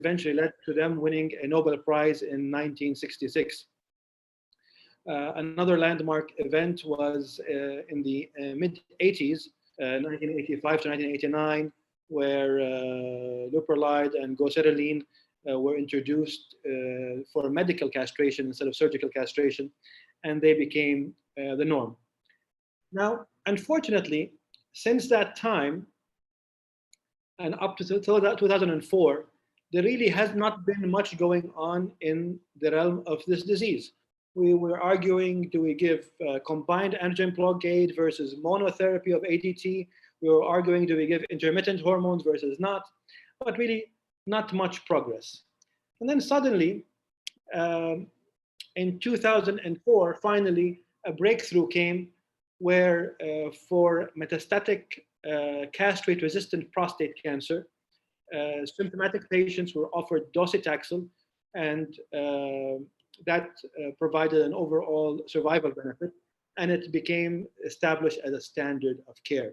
eventually led to them winning a Nobel Prize in 1966. Another landmark event was in the mid-80s, 1985 to 1989, where leuprolide and goserelin were introduced for medical castration instead of surgical castration, and they became the norm. Now, unfortunately, since that time and up to 2004, there really has not been much going on in the realm of this disease. We were arguing, do we give combined androgen blockade versus monotherapy of ADT? We were arguing, do we give intermittent hormones versus not? But really, not much progress. And then suddenly, in 2004, finally, a breakthrough came where for metastatic castrate-resistant prostate cancer, symptomatic patients were offered docetaxel, and that provided an overall survival benefit, and it became established as a standard of care.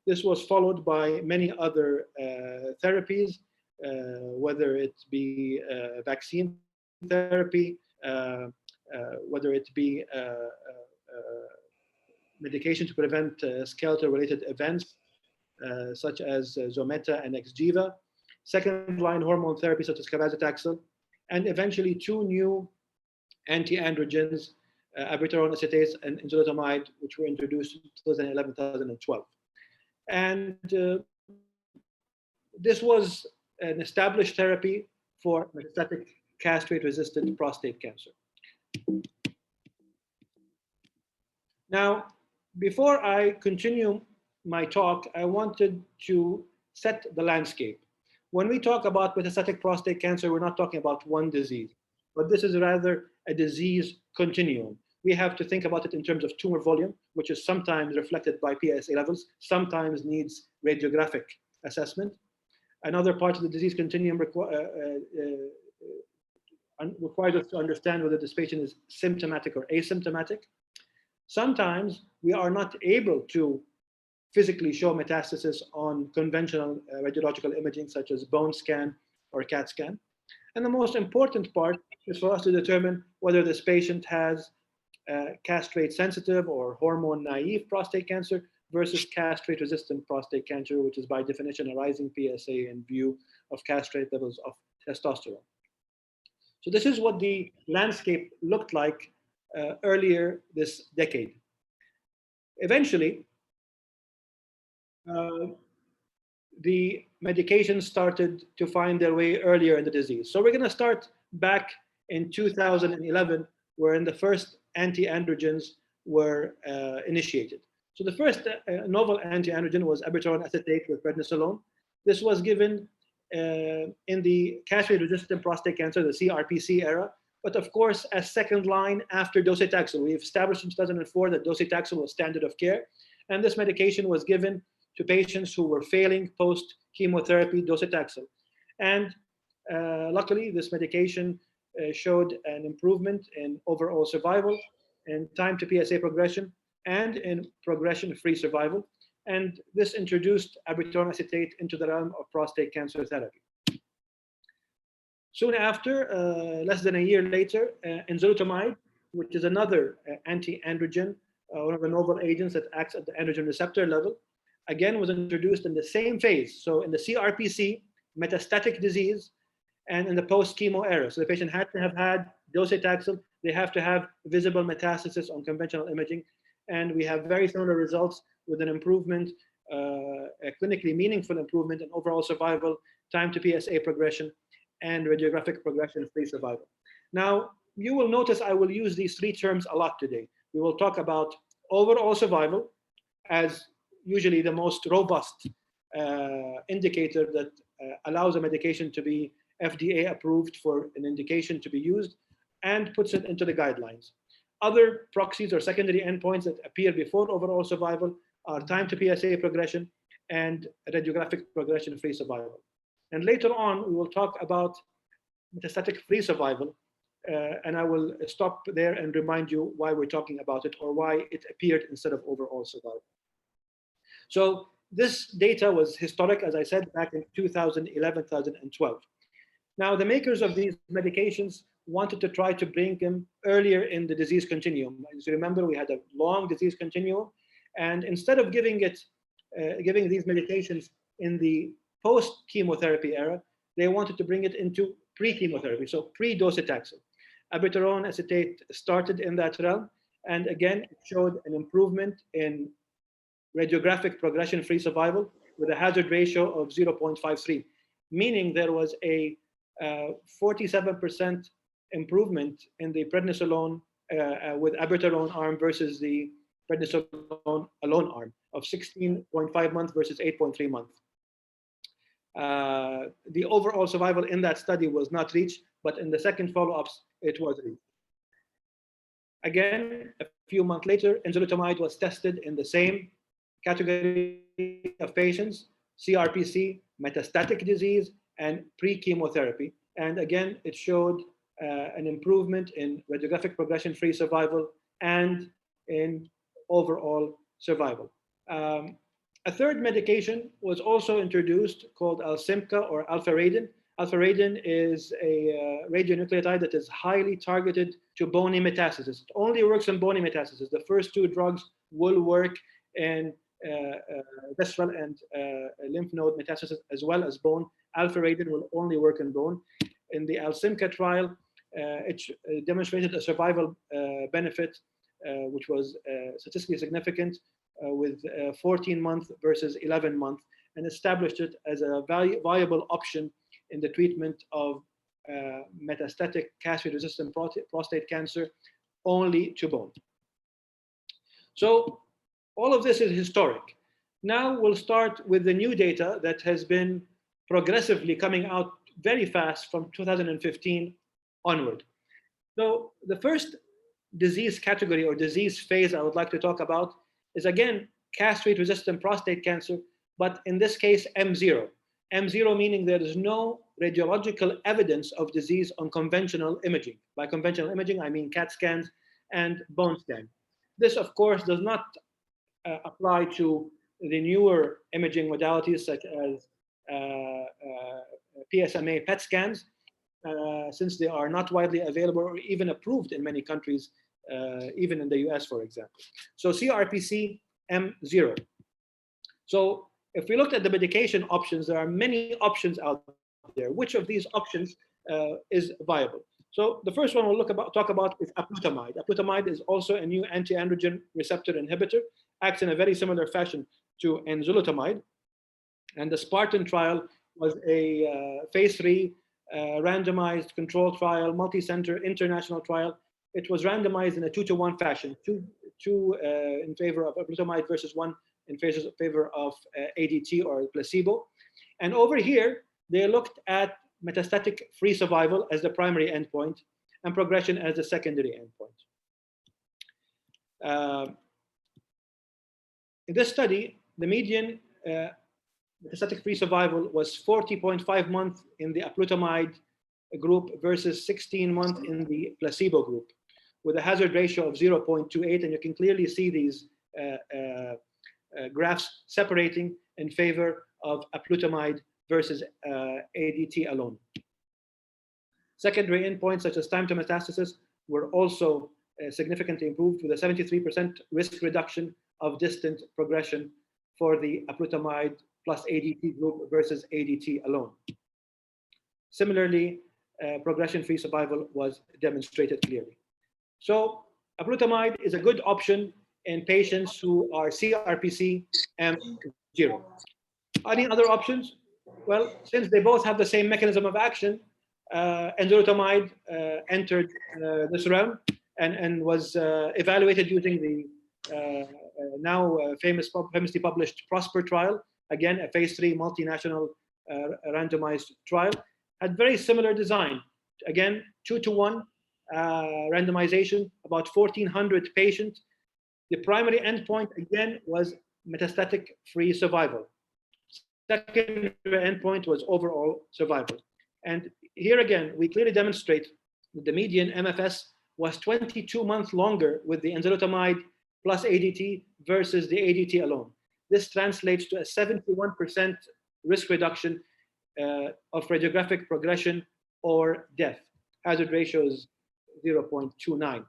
This was followed by many other therapies, whether it be vaccine therapy, whether it be medication to prevent skeletal-related events, such as Zometa and Xgeva, second-line hormone therapy such as cabazitaxel, and eventually 2 new anti-androgens, abiraterone acetate and enzalutamide, which were introduced in 2011-2012. And this was an established therapy for metastatic castrate-resistant prostate cancer. Now, before I continue my talk, I wanted to set the landscape. When we talk about metastatic prostate cancer, we're not talking about one disease, but this is rather a disease continuum. We have to think about it in terms of tumor volume, which is sometimes reflected by PSA levels, sometimes needs radiographic assessment. Another part of the disease continuum requires us to understand whether this patient is symptomatic or asymptomatic. Sometimes we are not able to physically show metastasis on conventional radiological imaging, such as bone scan or CAT scan. And the most important part is for us to determine whether this patient has castrate-sensitive or hormone-naive prostate cancer versus castrate-resistant prostate cancer, which is by definition a rising PSA in view of castrate levels of testosterone. So this is what the landscape looked like earlier this decade. Eventually, the medications started to find their way earlier in the disease. So we're going to start back in 2011, wherein the first anti-androgens were initiated. So the first novel anti-androgen was abiraterone acetate with prednisolone. This was given in the castrate-resistant prostate cancer, the CRPC era, but of course, as second line after docetaxel. We established in 2004 that docetaxel was standard of care, and this medication was given to patients who were failing post-chemotherapy docetaxel. And luckily, this medication showed an improvement in overall survival, in time to PSA progression, and in progression-free survival. And this introduced abiraterone acetate into the realm of prostate cancer therapy. Soon after, less than a year later, enzalutamide, which is another anti-androgen, one of the novel agents that acts at the androgen receptor level, again was introduced in the same phase. So in the CRPC, metastatic disease, and in the post-chemo era. So the patient had to have had docetaxel, they have to have visible metastasis on conventional imaging, and we have very similar results with an improvement, a clinically meaningful improvement in overall survival, time to PSA progression, and radiographic progression-free survival. Now, you will notice I will use these 3 terms a lot today. We will talk about overall survival as usually the most robust indicator that allows a medication to be FDA approved for an indication to be used and puts it into the guidelines. Other proxies or secondary endpoints that appear before overall survival are time to PSA progression and radiographic progression-free survival. And later on, we will talk about metastatic free survival, and I will stop there and remind you why we're talking about it or why it appeared instead of overall survival. So this data was historic, as I said, back in 2011, 2012. Now, the makers of these medications wanted to try to bring them earlier in the disease continuum. As you remember, we had a long disease continuum, and instead of giving these medications in the post-chemotherapy era, they wanted to bring it into pre-chemotherapy, so pre-docetaxel. Abiraterone acetate started in that realm, and again, it showed an improvement in radiographic progression-free survival with a hazard ratio of 0.53, meaning there was a 47% improvement in the prednisolone with abiraterone arm versus the prednisolone alone arm of 16.5 months versus 8.3 months. The overall survival in that study was not reached, but in the second follow-ups, it was reached. Again, a few months later, enzalutamide was tested in the same category of patients, CRPC, metastatic disease, and pre-chemotherapy. And again, it showed an improvement in radiographic progression-free survival and in overall survival. A third medication was also introduced called Simcha or alpha-radin. Alpha-radin is a radionucleotide that is highly targeted to bony metastasis. It only works in bony metastasis. The first two drugs will work in visceral and lymph node metastasis as well as bone. Alpha-radin will only work in bone. In the Simcha trial, it demonstrated a survival benefit which was statistically significant with 14 months versus 11 months, and established it as a viable option in the treatment of metastatic castrate-resistant prostate cancer only to bone. So all of this is historic. Now we'll start with the new data that has been progressively coming out very fast from 2015 onward. So the first disease category or disease phase I would like to talk about is, again, castrate-resistant prostate cancer, but in this case, M0. M0 meaning there is no radiological evidence of disease on conventional imaging. By conventional imaging, I mean CAT scans and bone scans. This, of course, does not apply to the newer imaging modalities such as PSMA PET scans, since they are not widely available or even approved in many countries, even in the US, for example. So CRPC M0. So if we looked at the medication options, there are many options out there. Which of these options is viable? So the first one we'll talk about is Rootamide. Rootamide is also a new anti-androgen receptor inhibitor, acts in a very similar fashion to enzalutamide. And the Spartan trial was a phase 3 randomized controlled trial, multi-center international trial. It was randomized in a 2-to-1 fashion, two in favor of Rootamide versus 1 in favor of ADT or placebo. And over here, they looked at metastatic free survival as the primary endpoint and progression as the secondary endpoint. In this study, the median metastatic free survival was 40.5 months in the Rootamide group versus 16 months in the placebo group, with a hazard ratio of 0.28, and you can clearly see these graphs separating in favor of Rootamide versus ADT alone. Secondary endpoints such as time to metastasis were also significantly improved, with a 73% risk reduction of distant progression for the Rootamide plus ADT group versus ADT alone. Similarly, progression-free survival was demonstrated clearly. So Rootamide is a good option in patients who are CRPC M0. Any other options? Well, since they both have the same mechanism of action, enzalutamide entered this realm and was evaluated using the now famously published PROSPER trial, again, a phase 3 multinational randomized trial, had very similar design. Again, 2-to-1 randomization, about 1,400 patients. The primary endpoint, again, was metastatic free survival. Secondary endpoint was overall survival. And here again, we clearly demonstrate that the median MFS was 22 months longer with the enzalutamide plus ADT versus the ADT alone. This translates to a 71% risk reduction of radiographic progression or death. Hazard ratio is 0.29.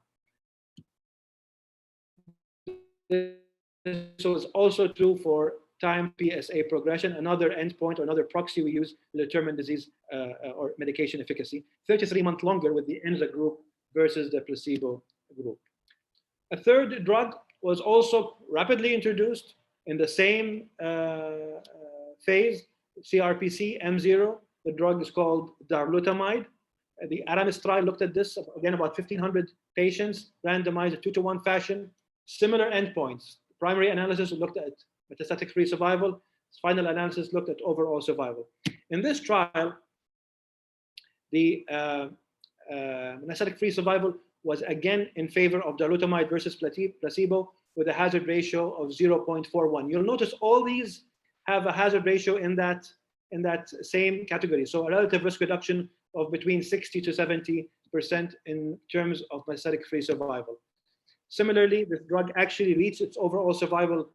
This was also true for time PSA progression, another endpoint or another proxy we use to determine disease or medication efficacy. 33 months longer with the ENZA group versus the placebo group. A third drug was also rapidly introduced in the same phase, CRPC M0. The drug is called darolutamide. The Aramis trial looked at this, again, about 1,500 patients, randomized in 2-to-1 fashion, similar endpoints. Primary analysis looked at metastatic-free survival. Final analysis looked at overall survival. In this trial, the metastatic-free survival was again in favor of darolutamide versus placebo with a hazard ratio of 0.41. You'll notice all these have a hazard ratio in that same category. So a relative risk reduction of between 60 to 70% in terms of metastatic-free survival. Similarly, this drug actually reached its overall survival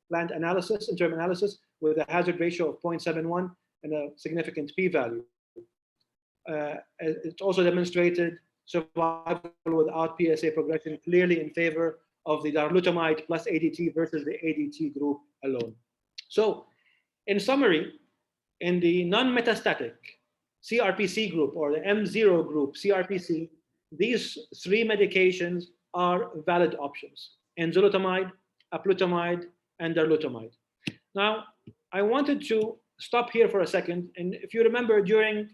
planned analysis, interim analysis, with a hazard ratio of 0.71 and a significant p-value. It also demonstrated survival without PSA progression clearly in favor of the darolutamide plus ADT versus the ADT group alone. So, in summary, in the non-metastatic CRPC group or the M0 group CRPC, these three medications are valid options: enzalutamide, apalutamide, and darolutamide. Now, I wanted to stop here for a second. And if you remember, during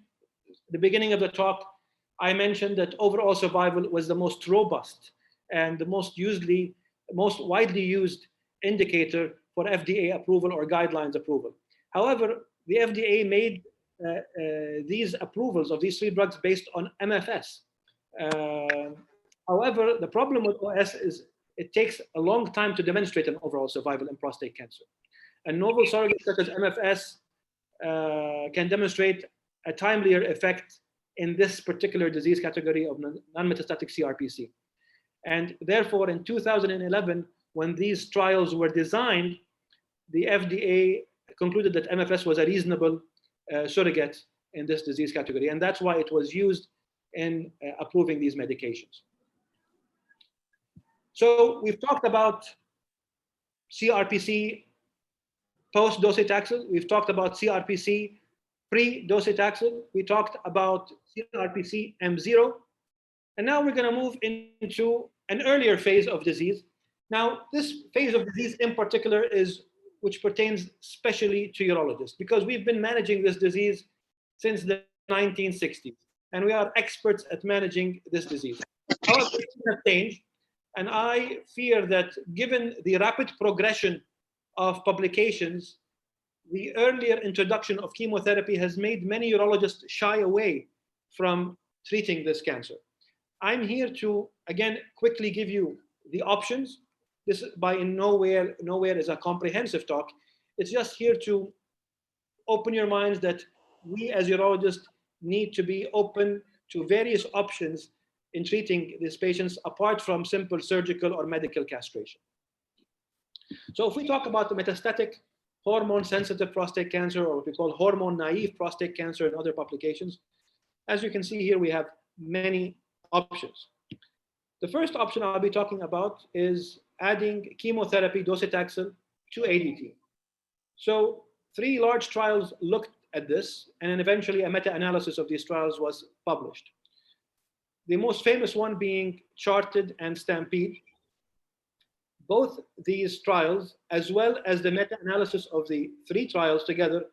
the beginning of the talk, I mentioned that overall survival was the most robust and the most widely used indicator for FDA approval or guidelines approval. However, the FDA made these approvals of these three drugs based on MFS. However, the problem with OS is it takes a long time to demonstrate an overall survival in prostate cancer. And novel surrogates such as MFS can demonstrate a timelier effect in this particular disease category of non-metastatic CRPC. And therefore, in 2011, when these trials were designed, the FDA concluded that MFS was a reasonable surrogate in this disease category. And that's why it was used in approving these medications. So we've talked about CRPC post-docetaxel. We've talked about CRPC pre-docetaxel. We talked about CRPC M0. And now we're going to move into an earlier phase of disease. Now, this phase of disease in particular which pertains especially to urologists, because we've been managing this disease since the 1960s, and we are experts at managing this disease. However, things have changed, and I fear that given the rapid progression of publications, the earlier introduction of chemotherapy has made many urologists shy away from treating this cancer. I'm here to, again, quickly give you the options. This by nowhere is a comprehensive talk. It's just here to open your minds that we as urologists need to be open to various options in treating these patients apart from simple surgical or medical castration. So if we talk about the metastatic hormone-sensitive prostate cancer, or what we call hormone-naive prostate cancer in other publications, as you can see here, we have many options. The first option I'll be talking about is adding chemotherapy docetaxel to ADT. So 3 large trials looked at this, and then eventually a meta-analysis of these trials was published. The most famous one being Charted and Stampede. Both these trials, as well as the meta-analysis of the 3 trials together,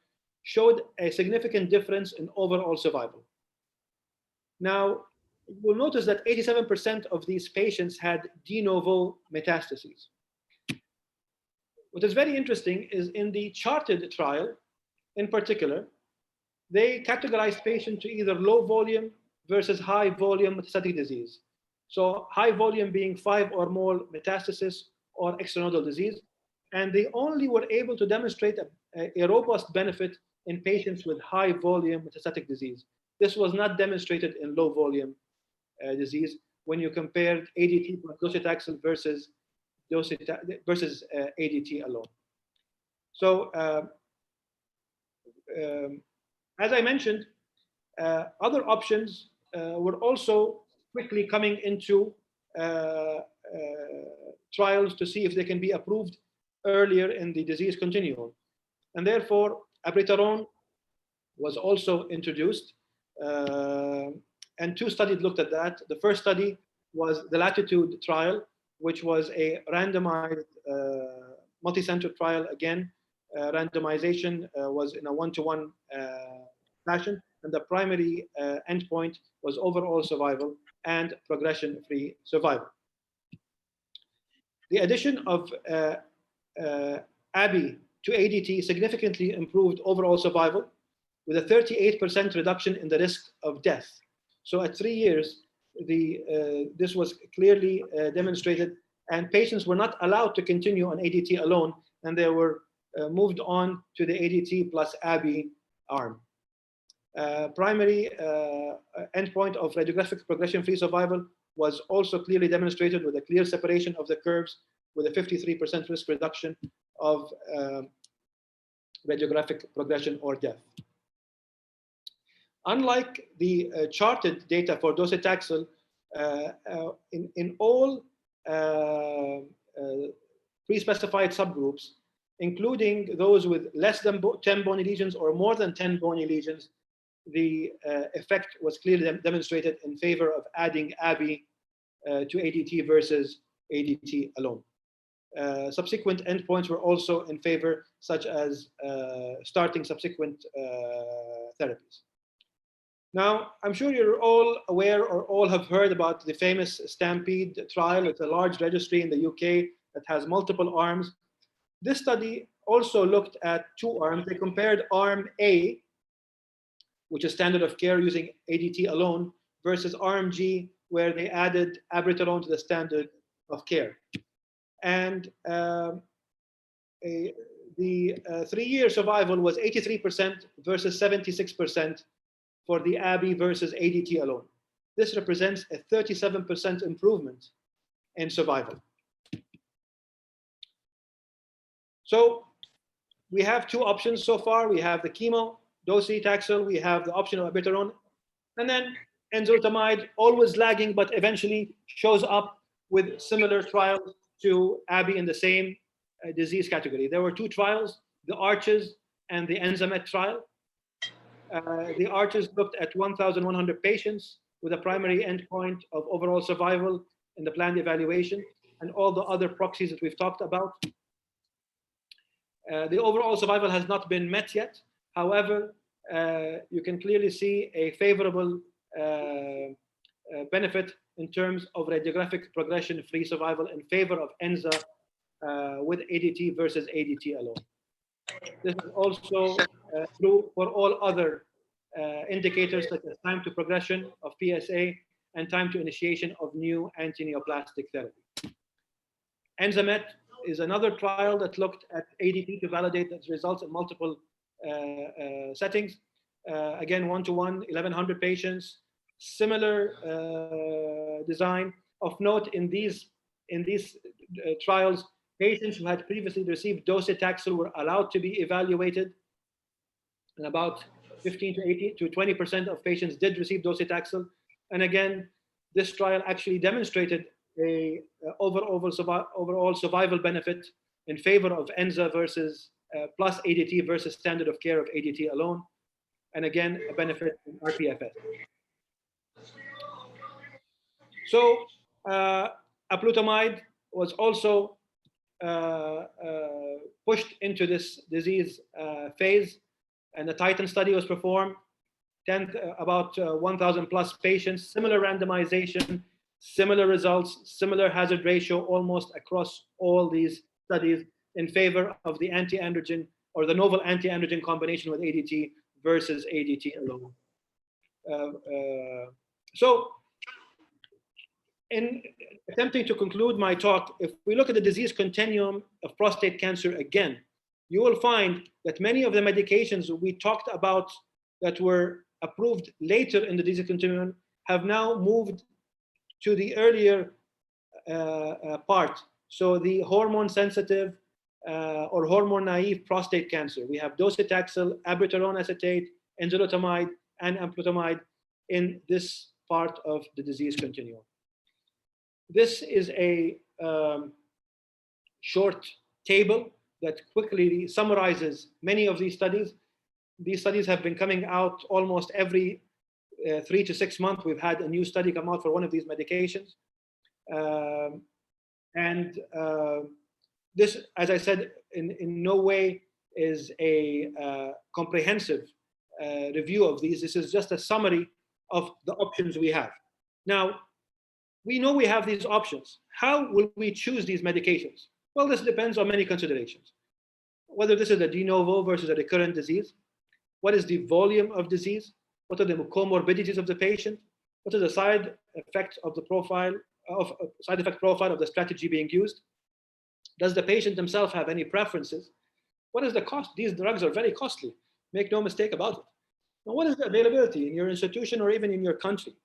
showed a significant difference in overall survival. Now, you'll notice that 87% of these patients had de novo metastases. What is very interesting is in the Charted trial, in particular, they categorized patients to either low volume versus high volume metastatic disease. So high volume being 5 or more metastasis or extranodal disease. And they only were able to demonstrate a robust benefit in patients with high volume metastatic disease. This was not demonstrated in low volume disease when you compared ADT plus docetaxel versus ADT alone. So As I mentioned, other options were also quickly coming into trials to see if they can be approved earlier in the disease continuum. And therefore, abiraterone was also introduced. And two studies looked at that. The first study was the Latitude trial, which was a randomized multi-center trial. Again, randomization was in a one-to-one fashion, and the primary endpoint was overall survival and progression-free survival. The addition of ABI to ADT significantly improved overall survival with a 38% reduction in the risk of death. So at 3 years, this was clearly demonstrated, and patients were not allowed to continue on ADT alone, and they were moved on to the ADT plus ABI arm. Primary endpoint of radiographic progression-free survival was also clearly demonstrated with a clear separation of the curves with a 53% risk reduction of radiographic progression or death. Unlike the charted data for docetaxel, in all pre-specified subgroups, including those with less than 10 bony lesions or more than 10 bony lesions, the effect was clearly demonstrated in favor of adding ABI to ADT versus ADT alone. Subsequent endpoints were also in favor, such as starting subsequent therapies. Now, I'm sure you're all aware or all have heard about the famous STAMPEDE trial. It's a large registry in the UK that has multiple arms. This study also looked at two arms. They compared arm A, which is standard of care using ADT alone, versus arm G, where they added abiraterone to the standard of care. And the 3-year survival was 83% versus 76% for the ABI versus ADT alone. This represents a 37% improvement in survival. So we have two options so far. We have the chemo, docetaxel, we have the option of abiraterone, and then enzalutamide, always lagging, but eventually shows up with similar trials to ABI in the same disease category. There were two trials, the ARCHES and the ENZAMET trial. The ARCHES looked at 1,100 patients with a primary endpoint of overall survival in the planned evaluation and all the other proxies that we've talked about. The overall survival has not been met yet. However, you can clearly see a favorable benefit in terms of radiographic progression-free survival in favor of ENZA with ADT versus ADT alone. This is also true for all other indicators such as time to progression of PSA and time to initiation of new anti-neoplastic therapy. ENZAMET is another trial that looked at ADT to validate its results in multiple settings. Again, 1-to-1, 1,100 patients, similar design. Of note, in these trials, patients who had previously received docetaxel were allowed to be evaluated, and about 15 to 20% of patients did receive docetaxel. And again, this trial actually demonstrated a overall survival benefit in favor of ENZA versus plus ADT versus standard of care of ADT alone, and again, a benefit in rPFS. So apalutamide was also pushed into this disease phase, and the TITAN study was performed. About 1,000 plus patients, similar randomization, similar results, similar hazard ratio almost across all these studies in favor of the anti-androgen or the novel anti-androgen combination with ADT versus ADT alone. So in attempting to conclude my talk, if we look at the disease continuum of prostate cancer again, you will find that many of the medications we talked about that were approved later in the disease continuum have now moved to the earlier part. So the hormone sensitive or hormone naive prostate cancer, we have docetaxel, abiraterone acetate, enzalutamide, and amplutamide in this part of the disease continuum. This is a short table that quickly summarizes many of these studies. These studies have been coming out almost every 3 to 6 months. We've had a new study come out for one of these medications. This, as I said, in no way is a comprehensive review of these. This is just a summary of the options we have. Now, we know we have these options. How will we choose these medications? Well, this depends on many considerations. Whether this is a de novo versus a recurrent disease, what is the volume of disease, what are the comorbidities of the patient, what is the side effect of the profile of side effect profile of the strategy being used, does the patient himself have any preferences, what is the cost? These drugs are very costly, make no mistake about it. Now, what is the availability in your institution or even in your country?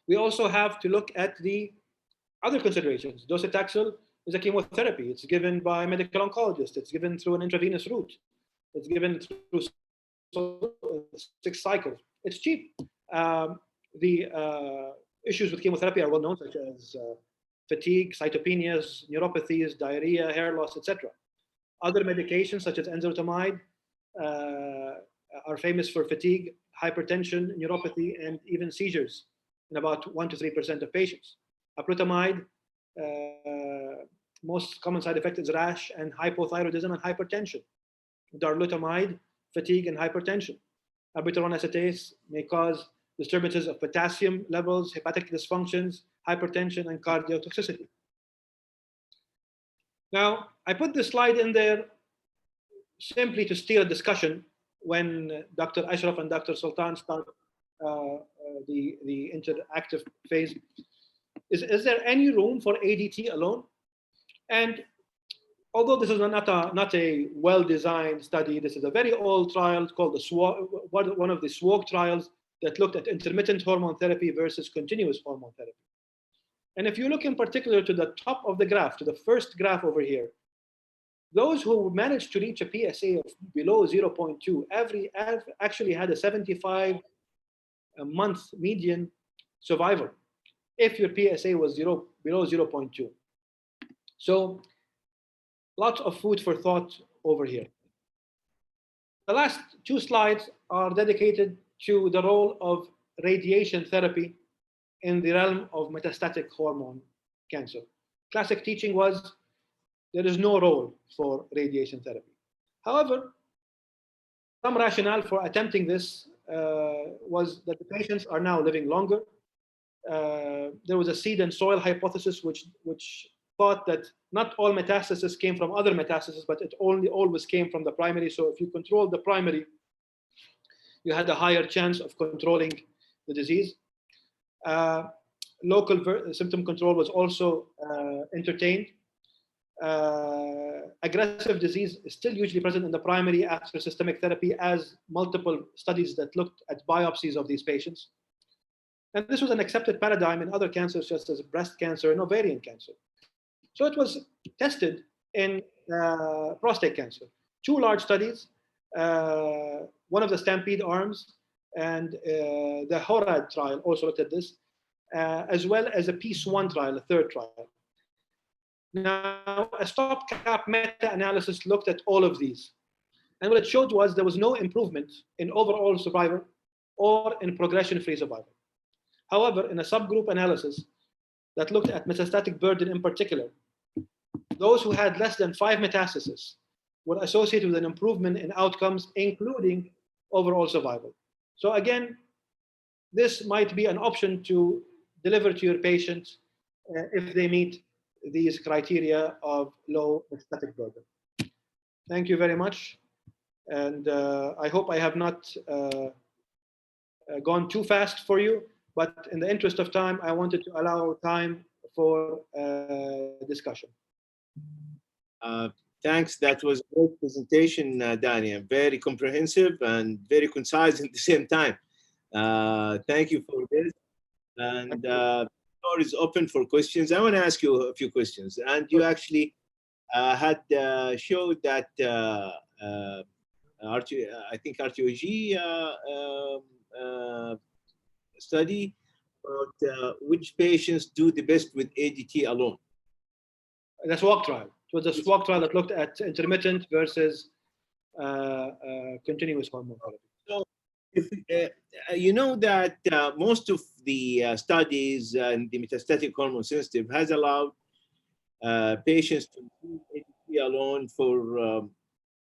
We also have to look at the other considerations. Docetaxel is a chemotherapy. It's given by a medical oncologist. It's given through an intravenous route. It's given through 6 cycles. It's cheap. The issues with chemotherapy are well known, such as fatigue, cytopenias, neuropathies, diarrhea, hair loss, etc. Other medications, such as enzalutamide, are famous for fatigue, hypertension, neuropathy, and even seizures in about 1 to 3% of patients. Amplutamide, most common side effect is rash and hypothyroidism and hypertension. Darolutamide, fatigue and hypertension. Albuterol acetase may cause disturbances of potassium levels, hepatic dysfunctions, hypertension, and cardiotoxicity. Now, I put this slide in there simply to steer a discussion when Dr. Ashraf and Dr. Sultan start the interactive phase. Is there any room for ADT alone? And although this is not a well-designed study, this is a very old trial called the SWOG, one of the SWOG trials that looked at intermittent hormone therapy versus continuous hormone therapy. And if you look in particular to the top of the graph, to the first graph over here, those who managed to reach a PSA of below 0.2 actually had a 75-month median survival if your PSA was below 0.2. So lots of food for thought over here. The last 2 slides are dedicated to the role of radiation therapy in the realm of metastatic hormone cancer. Classic teaching was there is no role for radiation therapy. However, some rationale for attempting this was that the patients are now living longer. There was a seed and soil hypothesis which thought that not all metastasis came from other metastases, but it always came from the primary. So if you controlled the primary, you had a higher chance of controlling the disease. Local symptom control was also entertained. Aggressive disease is still usually present in the primary after systemic therapy, as multiple studies that looked at biopsies of these patients. And this was an accepted paradigm in other cancers, such as breast cancer and ovarian cancer. So it was tested in prostate cancer. 2 large studies, one of the Stampede arms and the HORAD trial also looked at this, as well as a PEACE-1 trial, a 3rd trial. Now, a stopgap meta-analysis looked at all of these. And what it showed was there was no improvement in overall survival or in progression-free survival. However, in a subgroup analysis that looked at metastatic burden in particular, those who had less than 5 metastases were associated with an improvement in outcomes, including overall survival. So again, this might be an option to deliver to your patients if they meet these criteria of low metastatic burden. Thank you very much. And I hope I have not gone too fast for you, but in the interest of time, I wanted to allow time for discussion. Thanks. That was a great presentation, Dania. Very comprehensive and very concise at the same time. Thank you for this. And the floor is open for questions. I want to ask you a few questions. And you actually had showed that I think RTOG study about which patients do the best with ADT alone. The SWOG trial. It was a SWOG trial that looked at intermittent versus continuous hormone therapy. So, if, you know that most of the studies in the metastatic hormone sensitive has allowed patients to do ADT alone for,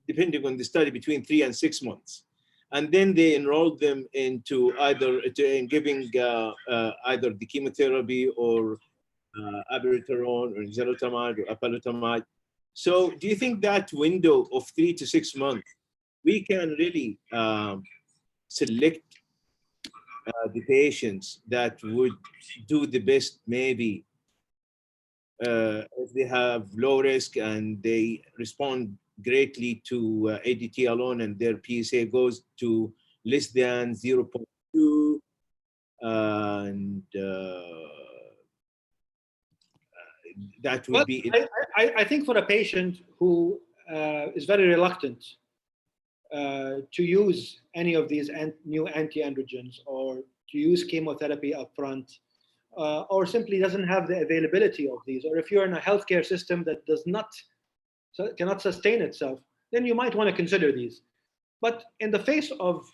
depending on the study, between 3 and 6 months. And then they enrolled them into either in giving either the chemotherapy or abiraterone or enzalutamide or apalutamide. So do you think that window of 3 to 6 months, we can really select the patients that would do the best, maybe if they have low risk and they respond greatly to ADT alone and their PSA goes to less than 0.2 and that would be... I think for a patient who is very reluctant to use any of these new anti-androgens or to use chemotherapy upfront, or simply doesn't have the availability of these, or if you're in a healthcare system that cannot sustain itself, then you might want to consider these. But in the face of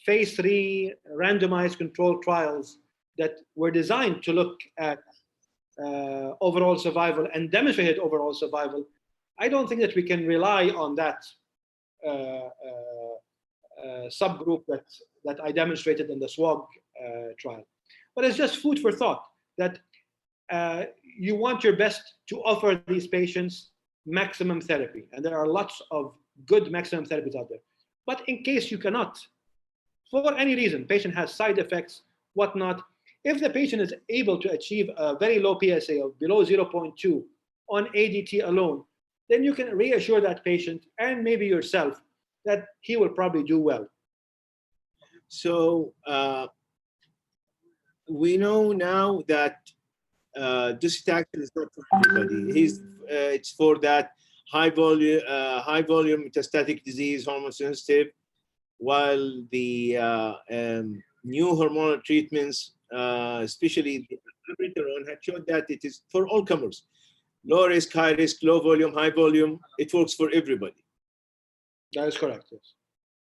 phase 3 randomized controlled trials that were designed to look at overall survival and demonstrated overall survival, I don't think that we can rely on that subgroup that I demonstrated in the SWOG trial. But it's just food for thought that you want your best to offer these patients maximum therapy. And there are lots of good maximum therapies out there. But in case you cannot, for any reason, patient has side effects, whatnot, if the patient is able to achieve a very low PSA of below 0.2 on ADT alone, then you can reassure that patient and maybe yourself that he will probably do well. So we know now that docetaxel is not for everybody. It's for that high volume metastatic disease, hormone sensitive, while the new hormonal treatments, especially the abiraterone, had shown that it is for all comers. Low risk, high risk, low volume, high volume, it works for everybody. That is correct, yes.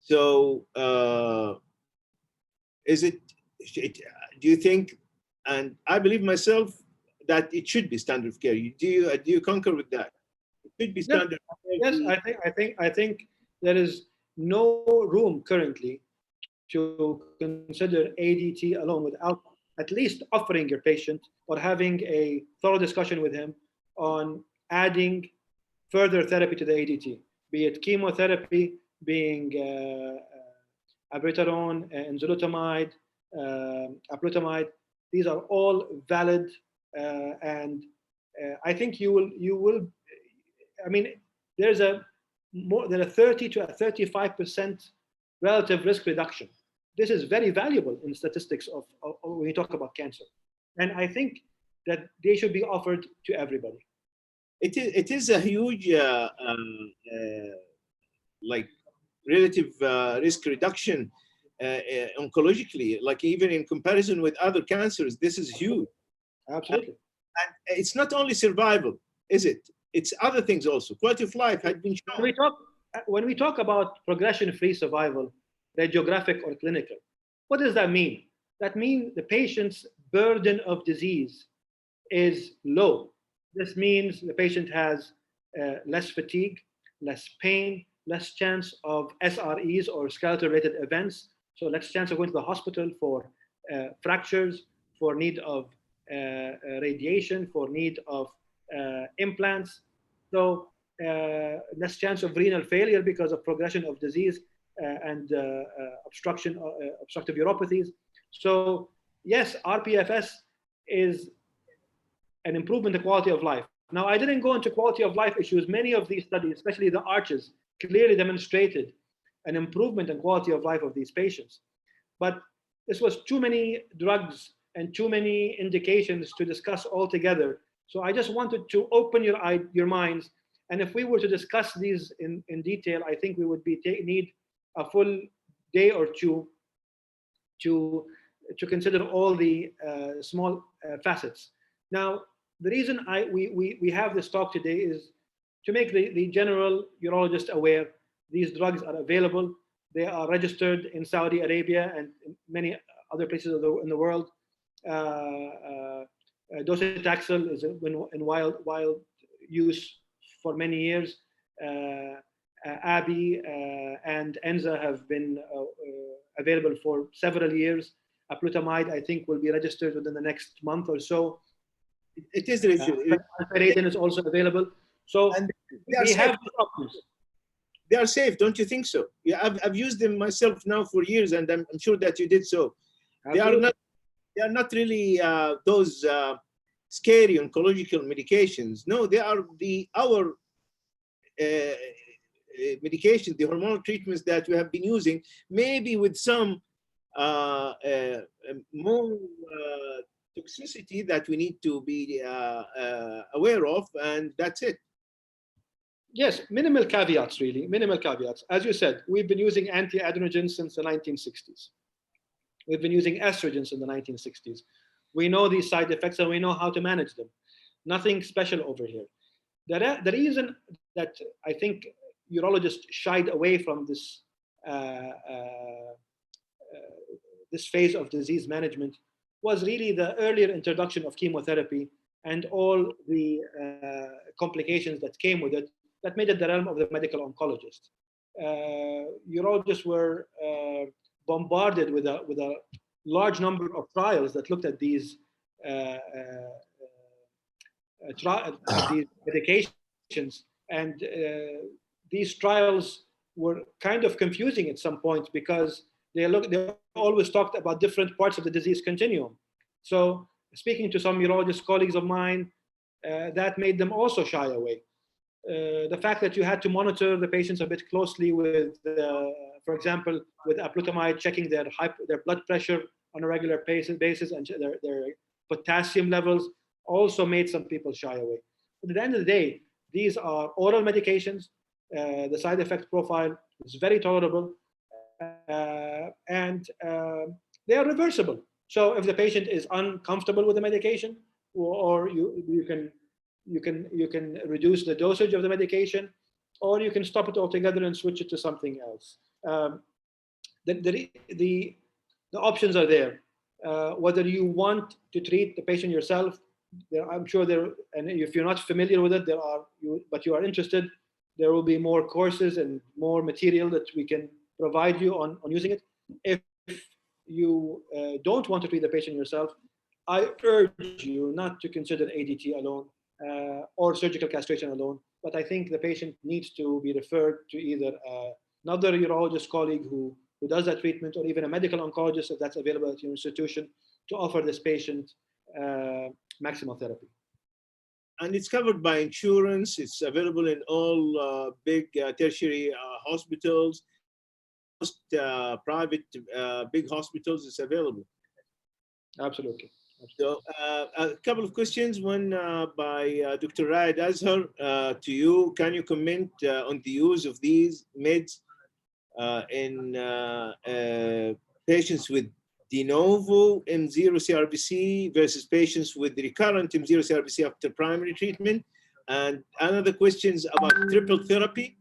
So do you think, and I believe myself, that it should be standard of care? Do you concur with that? It should be standard of care. Yes, I think there is no room currently to consider ADT alone without at least offering your patient or having a thorough discussion with him on adding further therapy to the ADT, be it chemotherapy, being abiraterone, enzalutamide, apalutamide. These are all valid, and I think you will. I mean, there's a more than a 30 to a 35% relative risk reduction. This is very valuable in statistics of when you talk about cancer, and I think that they should be offered to everybody. It is a huge like relative risk reduction oncologically, like even in comparison with other cancers. This is huge. Absolutely. And it's not only survival, is it? It's other things also. Quality of life had been shown. When we talk about progression-free survival, radiographic or clinical, what does that mean? That means the patient's burden of disease is low. This means the patient has less fatigue, less pain, less chance of SREs or skeletal-related events, so less chance of going to the hospital for fractures, for need of radiation, for need of implants, so less chance of renal failure because of progression of disease and obstructive uropathies. So yes, RPFS is an improvement in quality of life. Now, I didn't go into quality of life issues. Many of these studies, especially the ARCHES, clearly demonstrated an improvement in quality of life of these patients. But this was too many drugs and too many indications to discuss all together. So I just wanted to open your minds And if we were to discuss these in detail, I think we would need a full day or two to consider all the small facets. Now, the reason we have this talk today is to make the general urologist aware these drugs are available. They are registered in Saudi Arabia and in many other places in the world. Docetaxel is in wild use for many years. ABI and ENZA have been available for several years. Rootamide, I think, will be registered within the next month or so. It is registered. Pyridine is also available. So we have options. They are safe, don't you think so? Yeah, I've used them myself now for years, and I'm sure that you did so. Absolutely. They are not really those scary oncological medications. No, they are our medications, the hormonal treatments that we have been using, maybe with some more toxicity that we need to be aware of, and that's it. Yes, minimal caveats, really, minimal caveats. As you said, we've been using antiandrogens since the 1960s. We've been using estrogens in the 1960s. We know these side effects and we know how to manage them. Nothing special over here. The reason that I think urologists shied away from this this phase of disease management was really the earlier introduction of chemotherapy and all the complications that came with it that made it the realm of the medical oncologist. Urologists were bombarded with a large number of trials that looked at these these medications, and these trials were kind of confusing at some point because they always talked about different parts of the disease continuum. So speaking to some urologist colleagues of mine, that made them also shy away. The fact that you had to monitor the patients a bit closely with, for example, with Rootamide, checking their blood pressure on a regular basis and their potassium levels also made some people shy away. But at the end of the day, these are oral medications. The side effect profile is very tolerable, and they are reversible. So if the patient is uncomfortable with the medication, or you can reduce the dosage of the medication, or you can stop it altogether and switch it to something else. The options are there. Whether you want to treat the patient yourself, I'm sure and if you're not familiar with it, but you are interested, there will be more courses and more material that we can provide you on using it. If you don't want to treat the patient yourself, I urge you not to consider ADT alone or surgical castration alone, but I think the patient needs to be referred to either another urologist colleague who does that treatment, or even a medical oncologist if that's available at your institution, to offer this patient maximal therapy. And it's covered by insurance. It's available in all big tertiary hospitals, most private big hospitals. It's available. Absolutely. So a couple of questions. One by Dr. Raed Azhar to you. Can you comment on the use of these meds in patients with de novo M0 CRPC versus patients with recurrent M0 CRPC after primary treatment? And another question is about triple therapy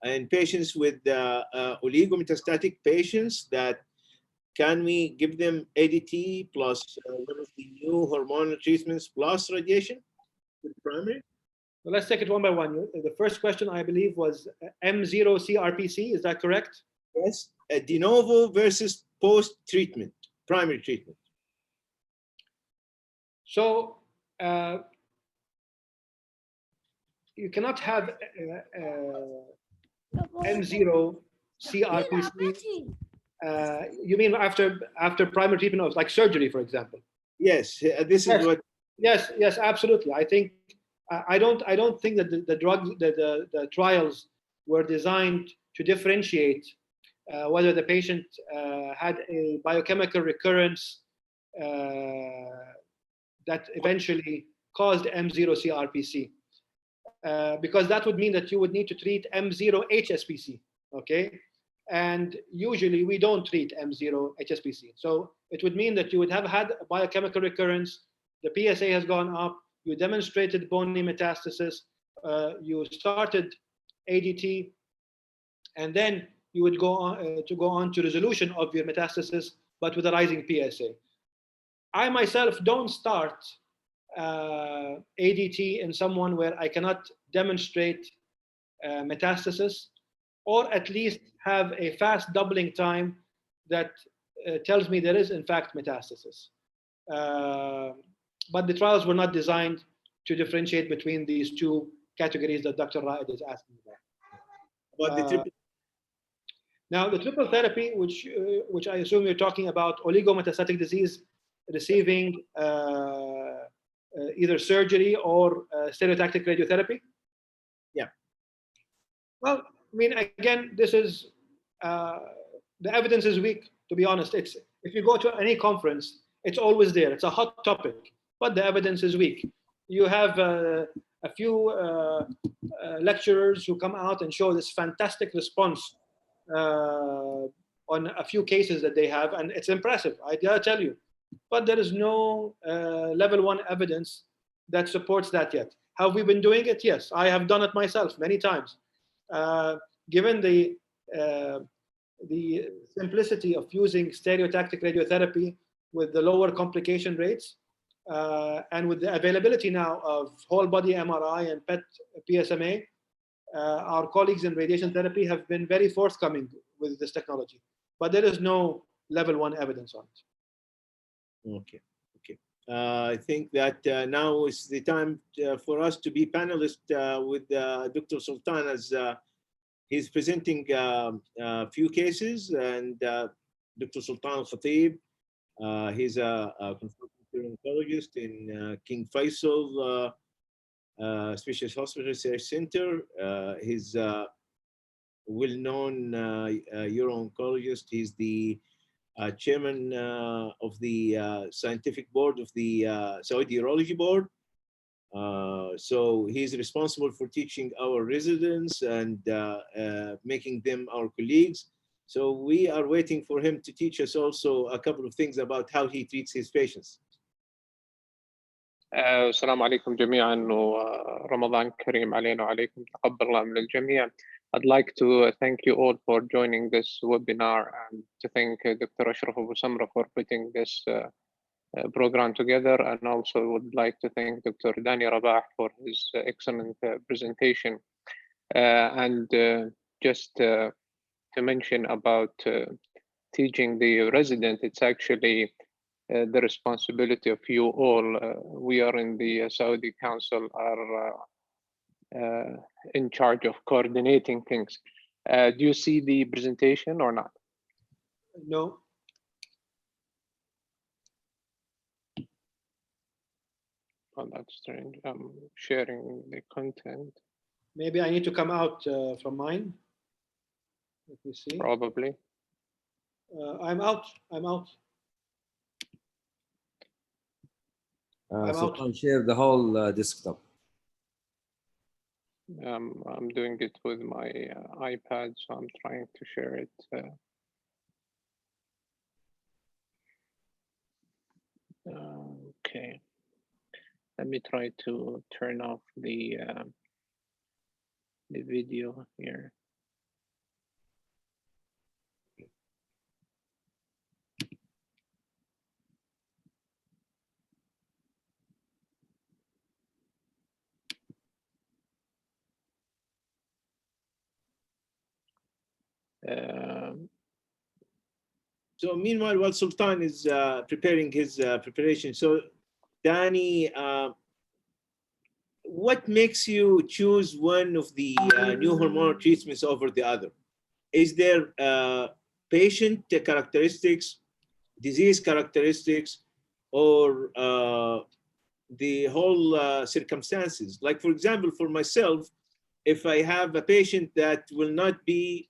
in patients with oligometastatic patients. That can we give them ADT plus one of the new hormonal treatments plus radiation with primary? Well, let's take it one by one. The first question, I believe, was M0 CRPC. Is that correct? Yes. De novo versus post-treatment, primary treatment. So you cannot have M0 CRPC. You mean after primary treatment of like surgery, for example? Yes, this is what. Yes, absolutely. I think I don't think that the trials were designed to differentiate whether the patient had a biochemical recurrence that eventually caused M0 CRPC. because that would mean that you would need to treat M0 HSPC, okay? And usually we don't treat M0 HSPC. So it would mean that you would have had a biochemical recurrence, the PSA has gone up, you demonstrated bony metastasis, you started ADT, and then you would go on to resolution of your metastasis, but with a rising PSA. I myself don't start ADT in someone where I cannot demonstrate metastasis, or at least have a fast doubling time that tells me there is in fact metastasis. But the trials were not designed to differentiate between these two categories that Dr. Raed is asking about. About the triple. Now, the triple therapy, which I assume you're talking about, oligometastatic disease receiving either surgery or stereotactic radiotherapy. Yeah. Well, I mean, again, this is the evidence is weak. To be honest, it's if you go to any conference, it's always there. It's a hot topic, but the evidence is weak. You have a few lecturers who come out and show this fantastic response on a few cases that they have, and it's impressive, I gotta tell you. But there is no level 1 evidence that supports that yet. Have we been doing it? Yes, I have done it myself many times. Given the simplicity of using stereotactic radiotherapy with the lower complication rates, and with the availability now of whole body MRI and PET PSMA, our colleagues in radiation therapy have been very forthcoming with this technology, but there is no level 1 evidence on it. Okay. I think that now is the time for us to be panelists with Dr. Sultan, as he's presenting a few cases, and Dr. Sultan Al-Khatib, he's a consultant uro-oncologist in King Faisal Specialist Hospital Research Center. He's a well-known uro-oncologist. He's the chairman of the scientific board of the Saudi Urology Board. So he's responsible for teaching our residents and making them our colleagues. So we are waiting for him to teach us also a couple of things about how he treats his patients. السلام عليكم جميعا ورمضان كريم علينا وعليكم تقبل الله من الجميع. I'd like to thank you all for joining this webinar, and to thank Dr. Ashraf Abu Samra for putting this program together, and also would like to thank Dr. Dani Rabah for his excellent presentation. And just to mention about teaching the resident, it's actually the responsibility of you all. We are in the Saudi Council are in charge of coordinating things. Do you see the presentation or not? No. Oh, that's strange. I'm sharing the content. Maybe I need to come out from mine. Let me see. Probably. I'm out. So I'll share the whole desktop. I'm doing it with my iPad, so I'm trying to share it. Okay. Let me try to turn off the video here. So meanwhile, while Sultan is preparing his preparation, so Dani, what makes you choose one of the new hormonal treatments over the other? Is there patient characteristics, disease characteristics, or the whole circumstances? Like, for example, for myself, if I have a patient that will not be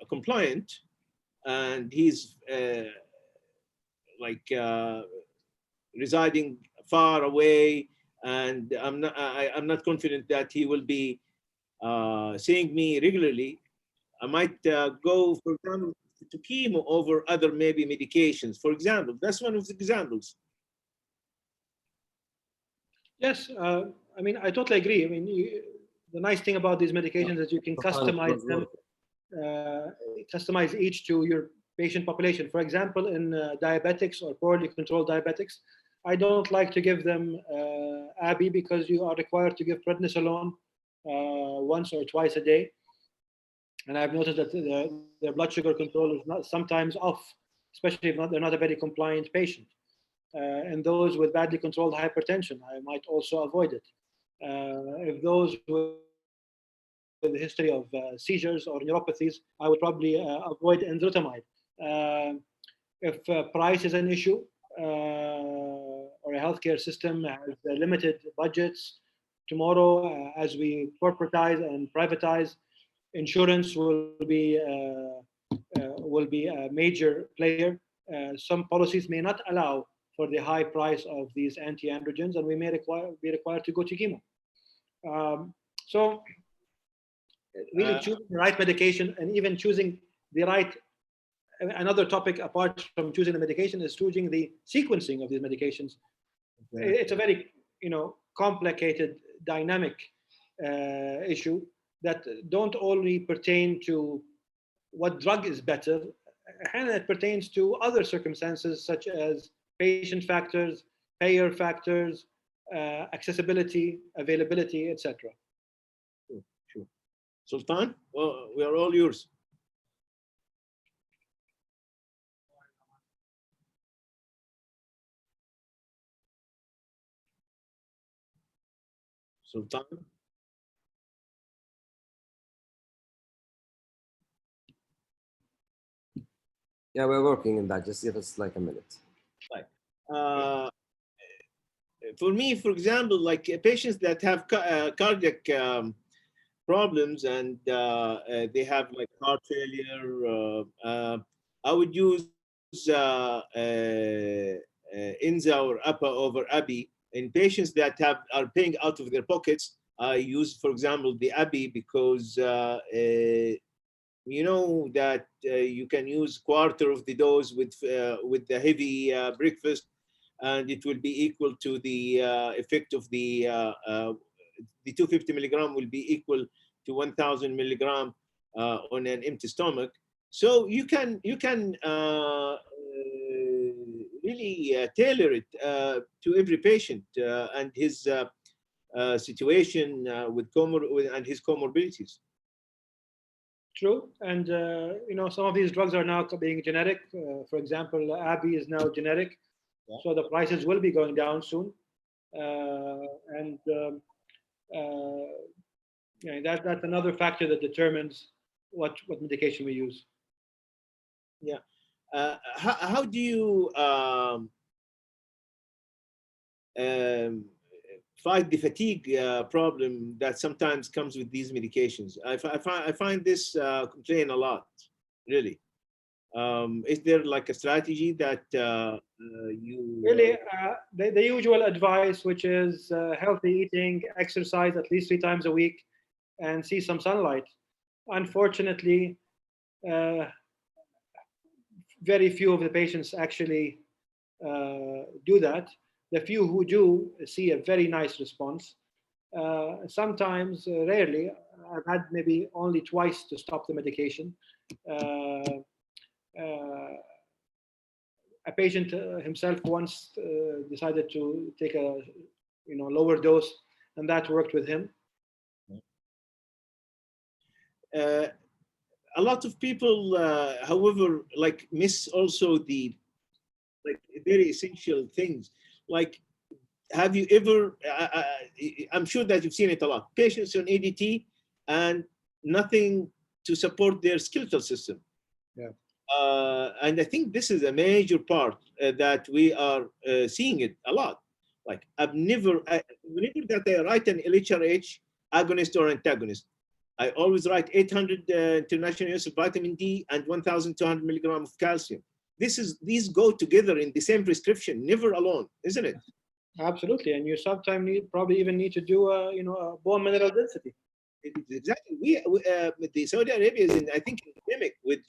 compliant, and he's residing far away, and I'm not confident that he will be seeing me regularly, I might go, for example, to chemo over other maybe medications. For example, that's one of the examples. Yes, I mean, I totally agree. I mean, the nice thing about these medications is you can customize them, customize each to your patient population. For example, in diabetics or poorly controlled diabetics, I don't like to give them ABI because you are required to give prednisolone once or twice a day. And I've noticed that their blood sugar control is not sometimes off, especially if they're not a very compliant patient. And those with badly controlled hypertension, I might also avoid it. If those with a history of seizures or neuropathies, I would probably avoid enzalutamide. If price is an issue, or a healthcare system has limited budgets, tomorrow, as we corporatize and privatize, insurance will be a major player. Some policies may not allow for the high price of these anti-androgens, and we may be required to go to chemo. So really choosing the right medication, and even choosing the right, another topic apart from choosing the medication is choosing the sequencing of these medications. Okay. It's a very, complicated, dynamic issue that don't only pertain to what drug is better, and it pertains to other circumstances such as patient factors, payer factors, accessibility, availability, etc. Sure. Sultan, well, we are all yours. Sultan? Yeah, we're working on that. Just give us like a minute. Right. For me, for example, like patients that have cardiac problems and they have like heart failure, I would use Inza or APA over ABI. In patients that are paying out of their pockets, I use, for example, the ABI because you know that you can use quarter of the dose with the heavy breakfast, and it will be equal to the effect of the 250 milligram will be equal to 1,000 milligram on an empty stomach. So you can really tailor it to every patient and his situation and his comorbidities. True, and some of these drugs are now being generic. For example, ABI is now generic, yeah. So the prices will be going down soon, that's another factor that determines what medication we use. Yeah, how do you fight the fatigue problem that sometimes comes with these medications? I find this complaint a lot, really. Is there like a strategy that you... Really, the usual advice, which is healthy eating, exercise at least 3 times a week, and see some sunlight. Unfortunately, very few of the patients actually do that. The few who do see a very nice response. Sometimes, rarely, I've had maybe only twice to stop the medication. A patient himself once decided to take a lower dose, and that worked with him. A lot of people, however, like miss also the very essential things. Like, have you ever? I'm sure that you've seen it a lot. Patients on ADT and nothing to support their skeletal system. Yeah. And I think this is a major part that we are seeing it a lot. Like whenever that I write an LHRH agonist or antagonist, I always write 800 international units of vitamin D and 1,200 milligrams of calcium. These go together in the same prescription, never alone, isn't it? Absolutely, and you sometimes probably even need to do a a bone mineral density. Exactly. The Saudi Arabia is, I think, endemic with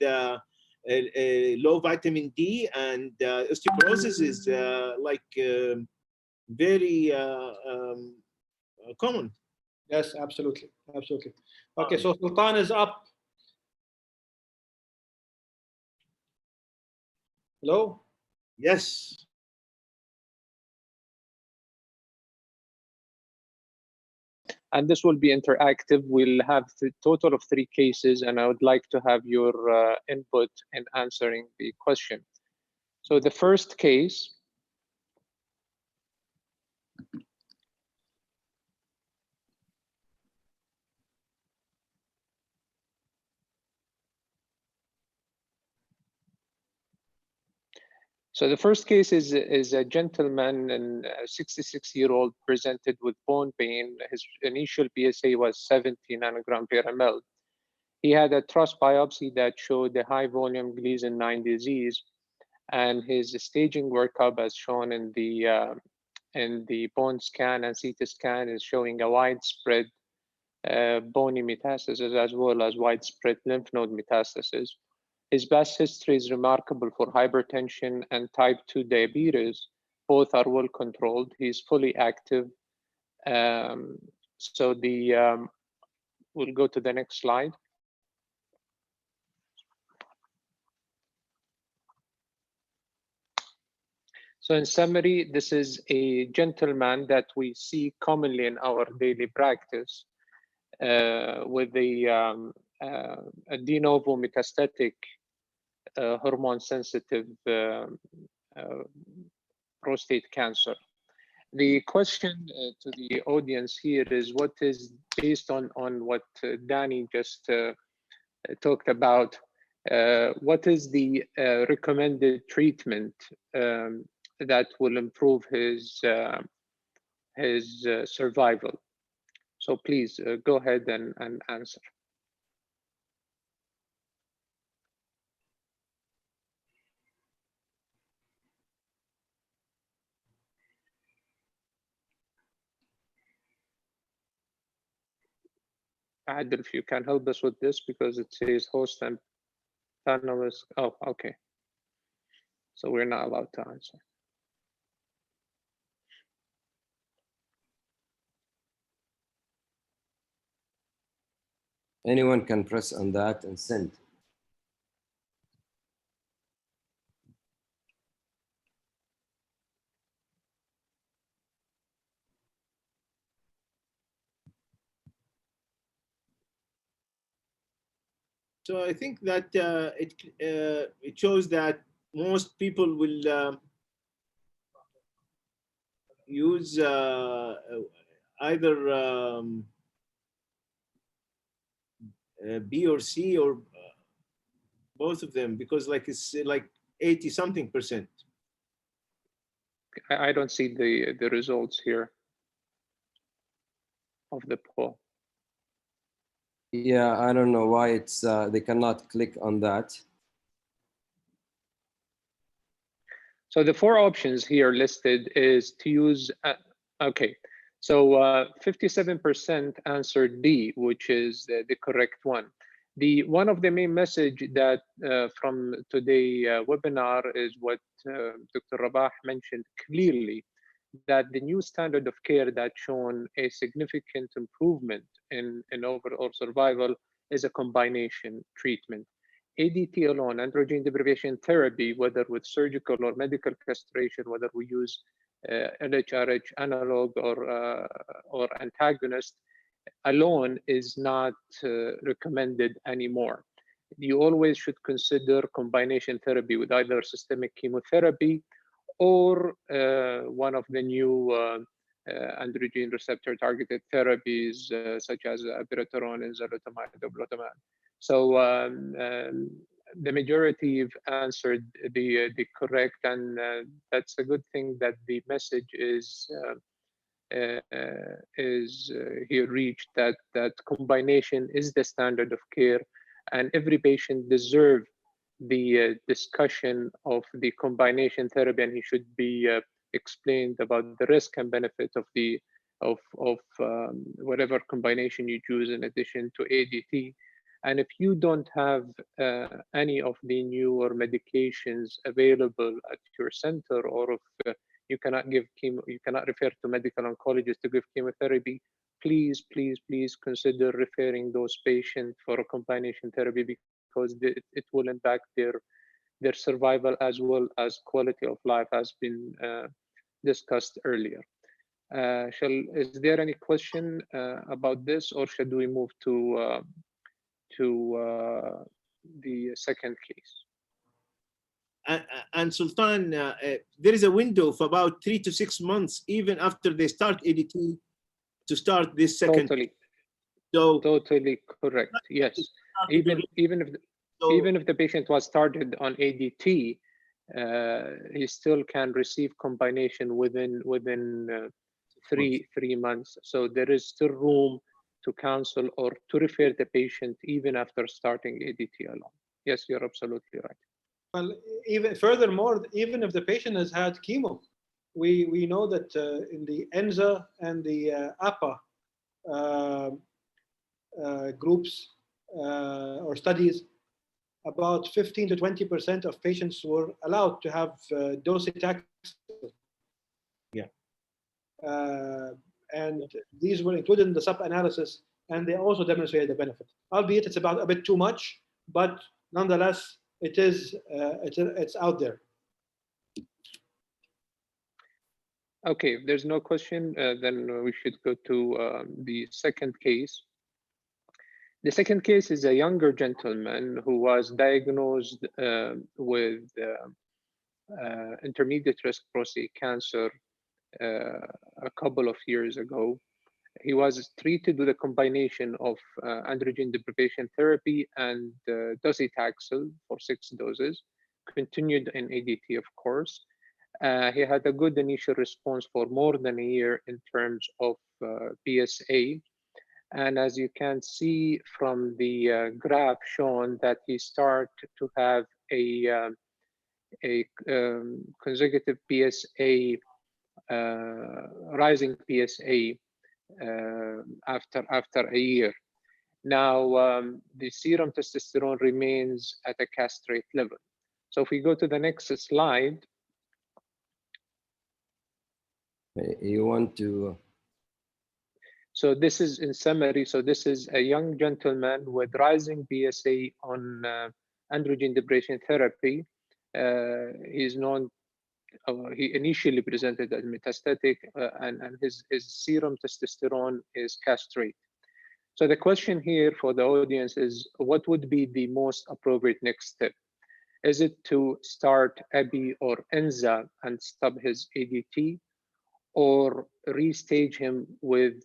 low vitamin D, and osteoporosis is very common. Yes, absolutely, absolutely. Okay, so Sultan is up. Hello. Yes. And this will be interactive. We'll have a total of 3 cases, and I would like to have your input in answering the question. So the first case, is a gentleman, and a 66-year-old, presented with bone pain. His initial PSA was 70 nanogram per ml. He had a truss biopsy that showed the high volume Gleason 9 disease, and his staging workup, as shown in the bone scan and CT scan, is showing a widespread bony metastasis as well as widespread lymph node metastasis. His past history is remarkable for hypertension and type 2 diabetes. Both are well controlled. He's fully active. So we'll go to the next slide. So in summary, this is a gentleman that we see commonly in our daily practice with a de novo metastatic hormone-sensitive prostate cancer. The question to the audience here is, what is, based on what Danny just talked about, what is the recommended treatment that will improve his survival? So please go ahead and answer. Adil, if you can help us with this, because it says host and panelist. Oh, okay. So we're not allowed to answer. Anyone can press on that and send. So I think that it shows that most people will use either B or C, or both of them, because it's like 80-something%. I don't see the results here of the poll. Yeah, I don't know why it's they cannot click on that. So the 4 options here listed is to use, okay. So 57% answered D, which is the correct one. One of the main message that from today's webinar is what Dr. Rabah mentioned clearly, that the new standard of care that shown a significant improvement in overall survival is a combination treatment. ADT alone, androgen deprivation therapy, whether with surgical or medical castration, whether we use LHRH analog or antagonist, alone is not recommended anymore. You always should consider combination therapy with either systemic chemotherapy or one of the new androgen receptor targeted therapies such as abiraterone and enzalutamide or Rootamide. So the majority have answered the correct, and that's a good thing that the message is here reached, that combination is the standard of care, and every patient deserves the discussion of the combination therapy, and he should be explained about the risk and benefit of the whatever combination you choose in addition to ADT. And if you don't have any of the newer medications available at your center, or if you cannot give chemo, you cannot refer to medical oncologists to give chemotherapy, please consider referring those patients for a combination therapy, because it will impact their survival as well as quality of life, has been discussed earlier. Is there any question about this, or should we move to the second case? And Sultan, there is a window of about 3 to 6 months, even after they start ADT, to start this second. Totally. So totally correct. Yes. Even if the patient was started on ADT, he still can receive combination within 3 months. So there is still room to counsel or to refer the patient even after starting ADT alone. Yes, you're absolutely right. Well, even furthermore, even if the patient has had chemo, we know that in the ENZA and the APA groups or studies, about 15 to 20% of patients were allowed to have docetaxel. Yeah. And these were included in the sub-analysis, and they also demonstrated the benefit. Albeit it's about a bit too much, but nonetheless, it's out there. Okay, if there's no question, then we should go to the second case. The second case is a younger gentleman who was diagnosed with intermediate risk prostate cancer a couple of years ago. He was treated with a combination of androgen deprivation therapy and docetaxel for 6 doses, continued in ADT, of course. He had a good initial response for more than a year in terms of PSA. And as you can see from the graph shown, that he started to have a consecutive PSA, rising PSA after a year. Now, the serum testosterone remains at a castrate level. So if we go to the next slide. You want to? So this is in summary. So this is a young gentleman with rising PSA on androgen deprivation therapy. He's known. He initially presented as metastatic, and his serum testosterone is castrate. So the question here for the audience is, what would be the most appropriate next step? Is it to start ABI or ENZA and stop his ADT, or restage him with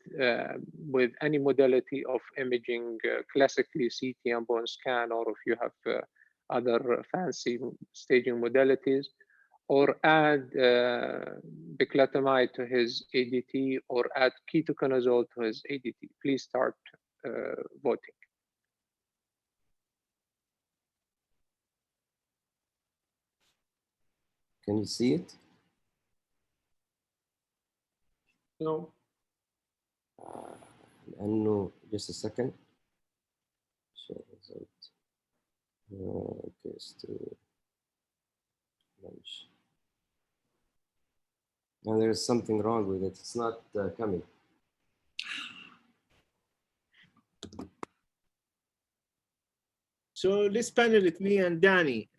any modality of imaging, classically CT and bone scan, or if you have other fancy staging modalities, or add biclatamide to his ADT, or add ketoconazole to his ADT? Please start voting. Can you see it? No. And no, just a second. Share result. Okay, still lunch. Now there's something wrong with it. It's not coming. So let's panel with me and Danny.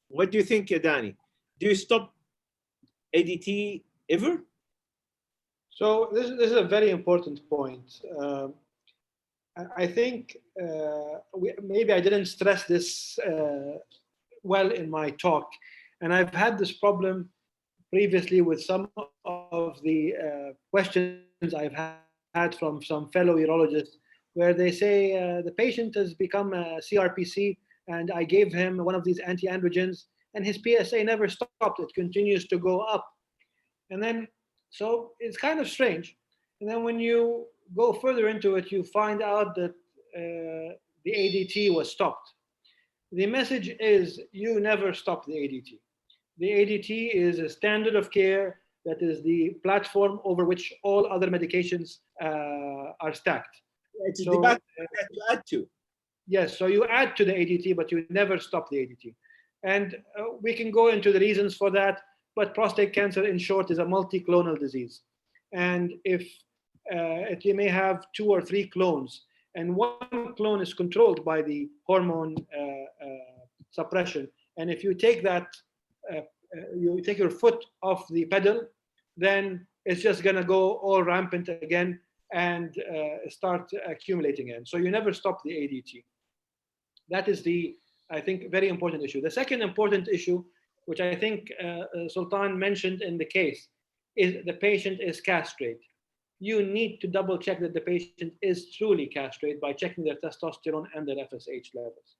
What do you think, Danny? Do you stop ADT ever? So this is a very important point. I think maybe I didn't stress this well in my talk, and I've had this problem previously with some of the questions I've had from some fellow urologists, where they say the patient has become a CRPC, and I gave him one of these antiandrogens, and his PSA never stopped. It continues to go up. And then, so it's kind of strange. And then when you go further into it, you find out that the ADT was stopped. The message is, you never stop the ADT. The ADT is a standard of care that is the platform over which all other medications are stacked. It's So, the back that you add to. yes, so you add to the ADT, but you never stop the ADT. And we can go into the reasons for that, but prostate cancer, in short, is a multi-clonal disease. And if you may have 2 or 3 clones, and one clone is controlled by the hormone suppression, and if you take that, you take your foot off the pedal, then it's just going to go all rampant again and start accumulating again. So you never stop the ADT. That is the, I think, very important issue. The second important issue, which I think Sultan mentioned in the case, is the patient is castrate. You need to double check that the patient is truly castrate by checking their testosterone and their FSH levels.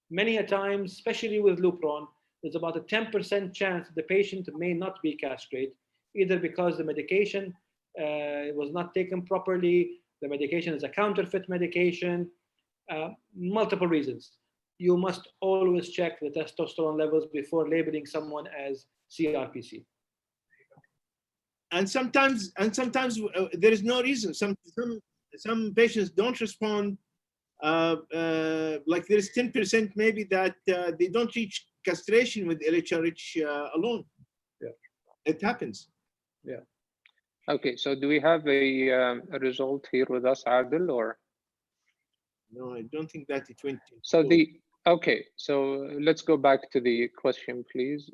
Many a times, especially with Lupron, there's about a 10% chance the patient may not be castrate, either because the medication was not taken properly, the medication is a counterfeit medication, multiple reasons. You must always check the testosterone levels before labeling someone as CRPC. And sometimes there is no reason. Some patients don't respond. Like there's 10% maybe that they don't reach castration with LHRH alone. Yeah, it happens. Yeah. Okay, so do we have a result here with us, Adil, or? No, I don't think that it went. So okay, so let's go back to the question, please.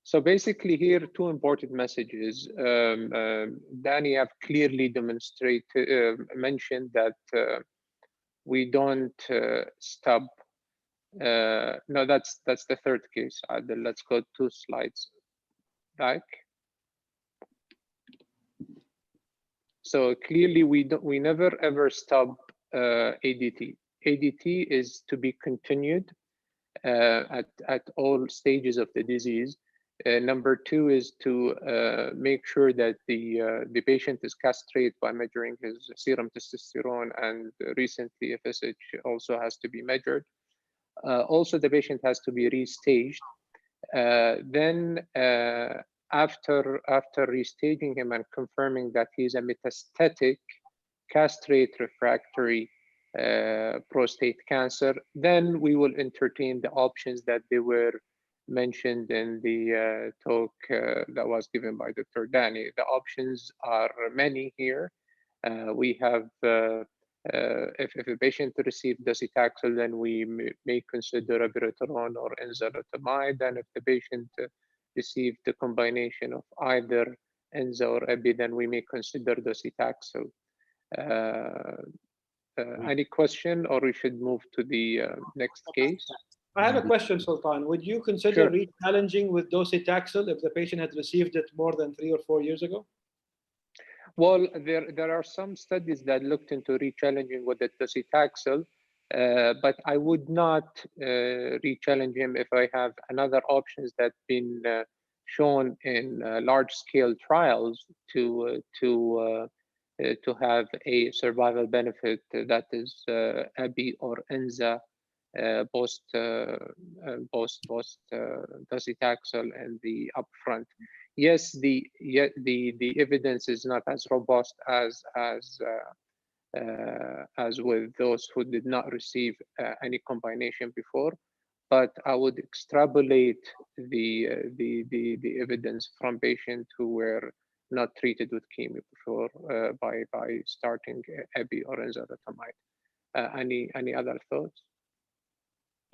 So basically here, 2 important messages. Danny have clearly mentioned that we don't stop. No, that's the 3rd case. Adil, let's go 2 slides back. So clearly we never ever stop ADT. ADT is to be continued at all stages of the disease. Number 2 is to make sure that the patient is castrated by measuring his serum testosterone, and recently FSH also has to be measured. Also, the patient has to be restaged. Then after restaging him and confirming that he's a metastatic castrate refractory prostate cancer, then we will entertain the options that they were mentioned in the talk that was given by Dr. Danny. The options are many here. We have, if a patient received docetaxel, then we may consider abiraterone or enzalutamide, and if the patient received the combination of either enza or ebi, then we may consider docetaxel. Any question, or we should move to the next case? I have a question, Sultan. Would you consider re-challenging with docetaxel if the patient had received it more than 3 or 4 years ago? Well, there are some studies that looked into re-challenging with the docetaxel, but I would not re-challenge him if I have another options that been shown in large-scale trials to have a survival benefit that is ebi or enza post docetaxel and the upfront. Yes, the evidence is not as robust as with those who did not receive any combination before, but I would extrapolate the evidence from patients who were not treated with chemo before by starting ebi or enzalutamide. Any other thoughts?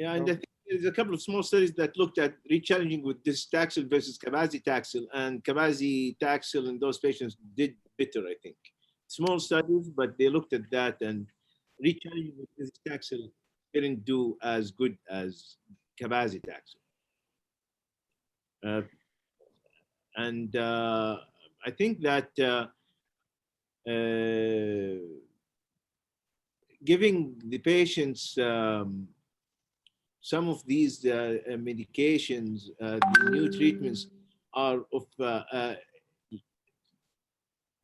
Yeah, and I think there's a couple of small studies that looked at re-challenging with docetaxel versus cabazitaxel, and cabazitaxel in those patients did better, I think. Small studies, but they looked at that, and re-challenging with docetaxel didn't do as good as cabazitaxel. And I think that giving the patients some of these medications, the new treatments are of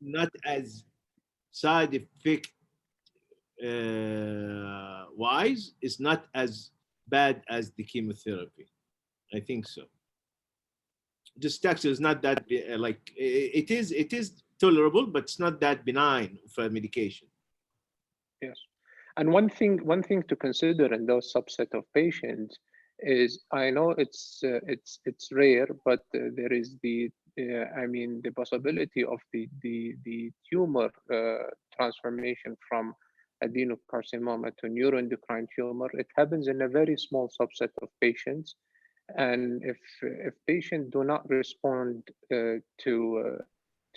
not as side effect wise, it's not as bad as the chemotherapy. I think so. docetaxel is not that it is tolerable, but it's not that benign for medication. Yes, and one thing to consider in those subset of patients is, I know it's rare, but there is the the possibility of the tumor transformation from adenocarcinoma to neuroendocrine tumor. It happens in a very small subset of patients, and if patients do not respond to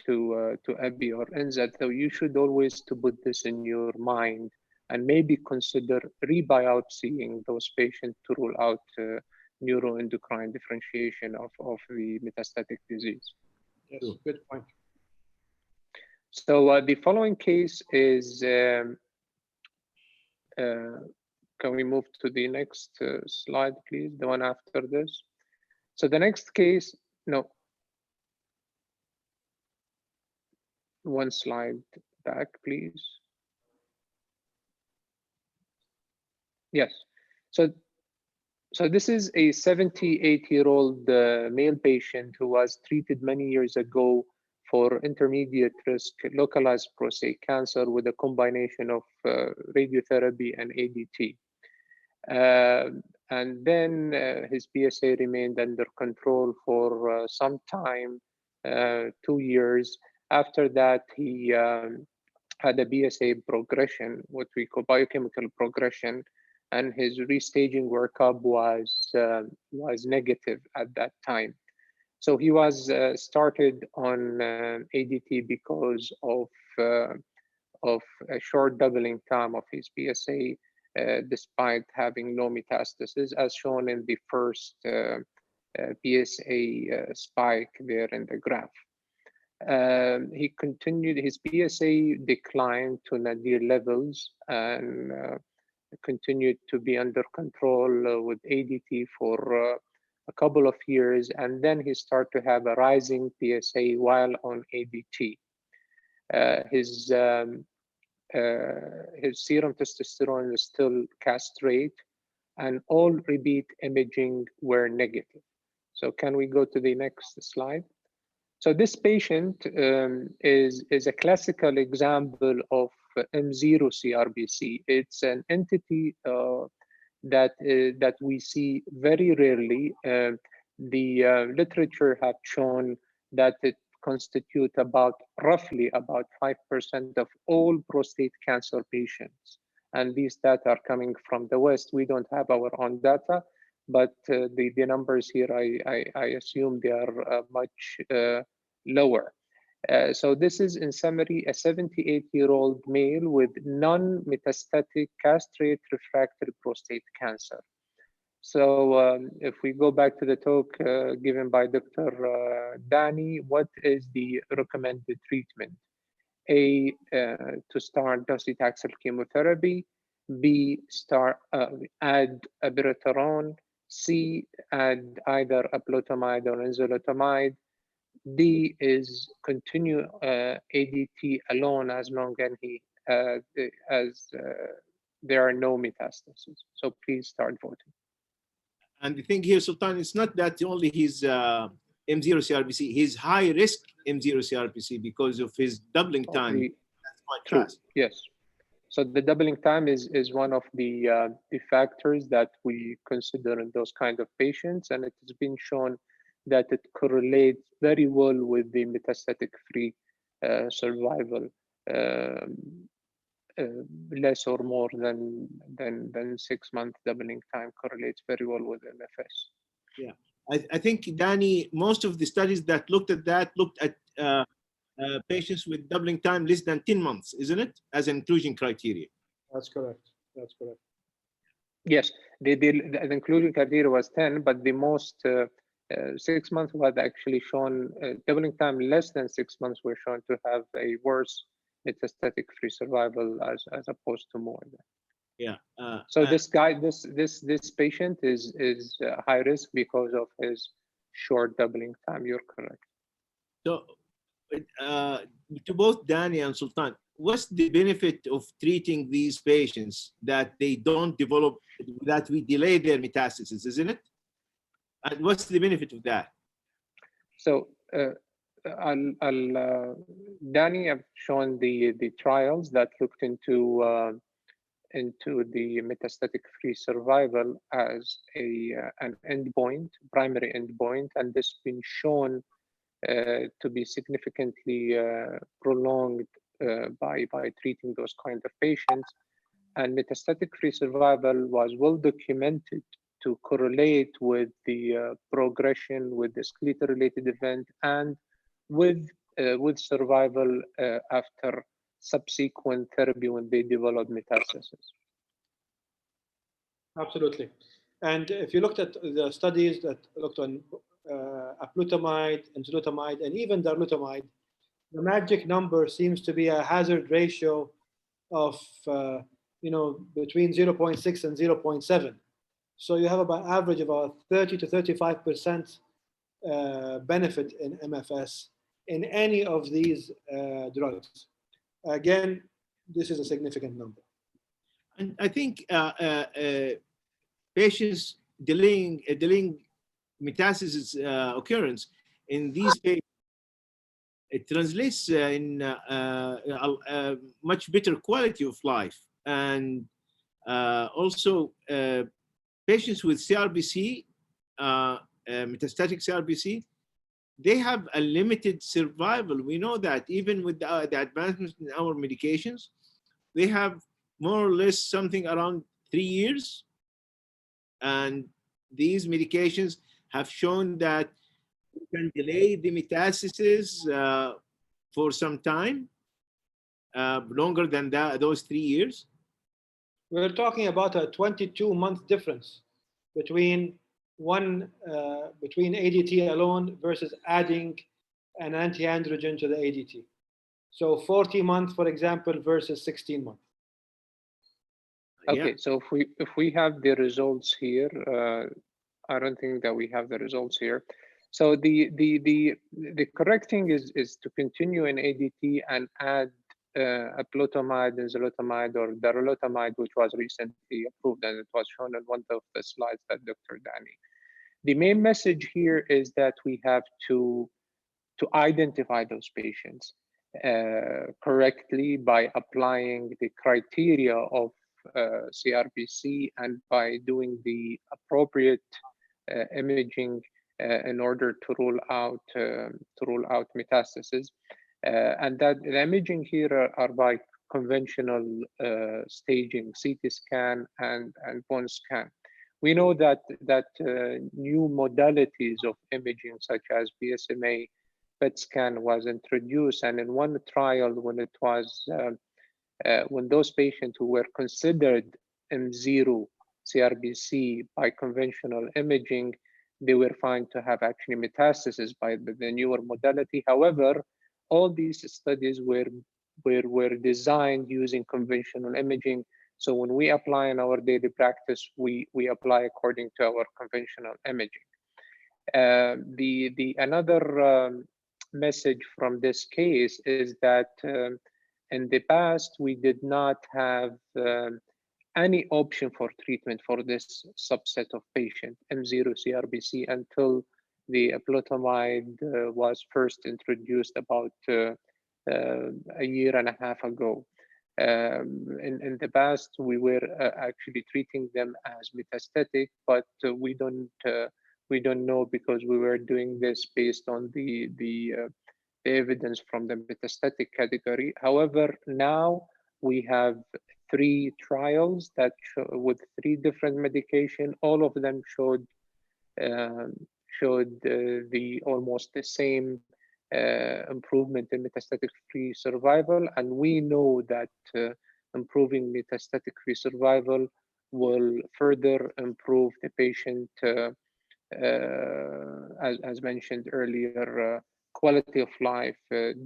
Abi or NSAID, so you should always to put this in your mind and maybe consider rebiopsying those patients to rule out neuroendocrine differentiation of the metastatic disease. Yes, good point. So the following case is, can we move to the next slide, please? The one after this. So the next case, no. One slide back, please. Yes. So this is a 78-year-old male patient who was treated many years ago for intermediate risk localized prostate cancer with a combination of radiotherapy and ADT. And then his PSA remained under control for some time, 2 years. After that, he had a BSA progression, what we call biochemical progression, and his restaging workup was negative at that time. So he was started on ADT because of a short doubling time of his PSA, despite having no metastasis, as shown in the first PSA spike there in the graph. He continued, his PSA declined to nadir levels and continued to be under control with ADT for a couple of years, and then he started to have a rising PSA while on ADT. His serum testosterone is still castrate, and all repeat imaging were negative. So can we go to the next slide? So this patient is a classical example of M0 CRBC. It's an entity that we see very rarely. The literature have shown that it constitutes roughly about 5% of all prostate cancer patients. And these data are coming from the West. We don't have our own data, but the numbers here, I assume they are much lower. So this is, in summary, a 78-year-old male with non-metastatic castrate refractory prostate cancer. So if we go back to the talk given by Dr. Dani, what is the recommended treatment? A, to start docetaxel chemotherapy. B, add abiraterone. C, add either aplotamide or enzalutamide. D is continue ADT alone as long as there are no metastases. So please start voting. And the thing here, Sultan, it's not that only his M0 CRBC, his high risk M0 CRBC because of his doubling time. That's quite true. fast. Yes. So the doubling time is one of the factors that we consider in those kind of patients, and it has been shown that it correlates very well with the metastatic-free survival, less or more than 6-month doubling time correlates very well with MFS. Yeah, I think, Dani, most of the studies that looked at that looked at patients with doubling time less than 10 months, isn't it, as an inclusion criteria? That's correct. That's correct. Yes, the inclusion criteria was 10, but the most 6 months was actually shown, doubling time less than 6 months were shown to have a worse metastatic-free survival as opposed to more. Yeah. So this patient is high risk because of his short doubling time. You're correct. So, to both Dani and Sultan, what's the benefit of treating these patients that they don't develop, that we delay their metastasis, isn't it? And what's the benefit of that? So Danny have shown the trials that looked into the metastatic-free survival as an endpoint, primary endpoint, and this has been shown to be significantly prolonged by treating those kind of patients. And metastatic-free survival was well documented to correlate with the progression, with the skeletal-related event, and with survival after subsequent therapy when they develop metastasis. Absolutely. And if you looked at the studies that looked on aplutamide, enzalutamide, and even darlutamide, the magic number seems to be a hazard ratio of between 0.6 and 0.7. So you have about average about 30 to 35% benefit in MFS in any of these drugs. Again, this is a significant number. And I think patients delaying metastasis occurrence in these patients, it translates in a much better quality of life. And also patients with CRBC, metastatic CRBC, they have a limited survival. We know that even with the advancements in our medications, they have more or less something around 3 years. And these medications have shown that we can delay the metastasis for some time, longer than those 3 years. We're talking about a 22-month difference between between ADT alone versus adding an antiandrogen to the ADT. So 40 months, for example, versus 16 months. Okay, Yeah. so if we have the results here, I don't think that we have the results here. So the correct thing is to continue in ADT and add aplutamide, enzalutamide, or darolutamide, which was recently approved, and it was shown in one of the slides that Dr. Danny. The main message here is that we have to identify those patients correctly by applying the criteria of CRBC and by doing the appropriate imaging in order to rule out metastasis. And that the imaging here are by conventional staging, CT scan and bone scan. We know that new modalities of imaging such as PSMA PET scan was introduced, and in one trial when it was when those patients who were considered M0 CRBC by conventional imaging, they were found to have actually metastasis by the newer modality. However, all these studies were designed using conventional imaging. So when we apply in our daily practice, we apply according to our conventional imaging. Another message from this case is that in the past, we did not have any option for treatment for this subset of patients, M0 CRBC, until the aplutamide was first introduced about a year and a half ago. In the past, we were actually treating them as metastatic, but we don't know because we were doing this based on the evidence from the metastatic category. However, now we have 3 trials that with 3 different medication. All of them showed the almost the same improvement in metastatic-free survival, and we know that improving metastatic-free survival will further improve the patient, as mentioned earlier, quality of life,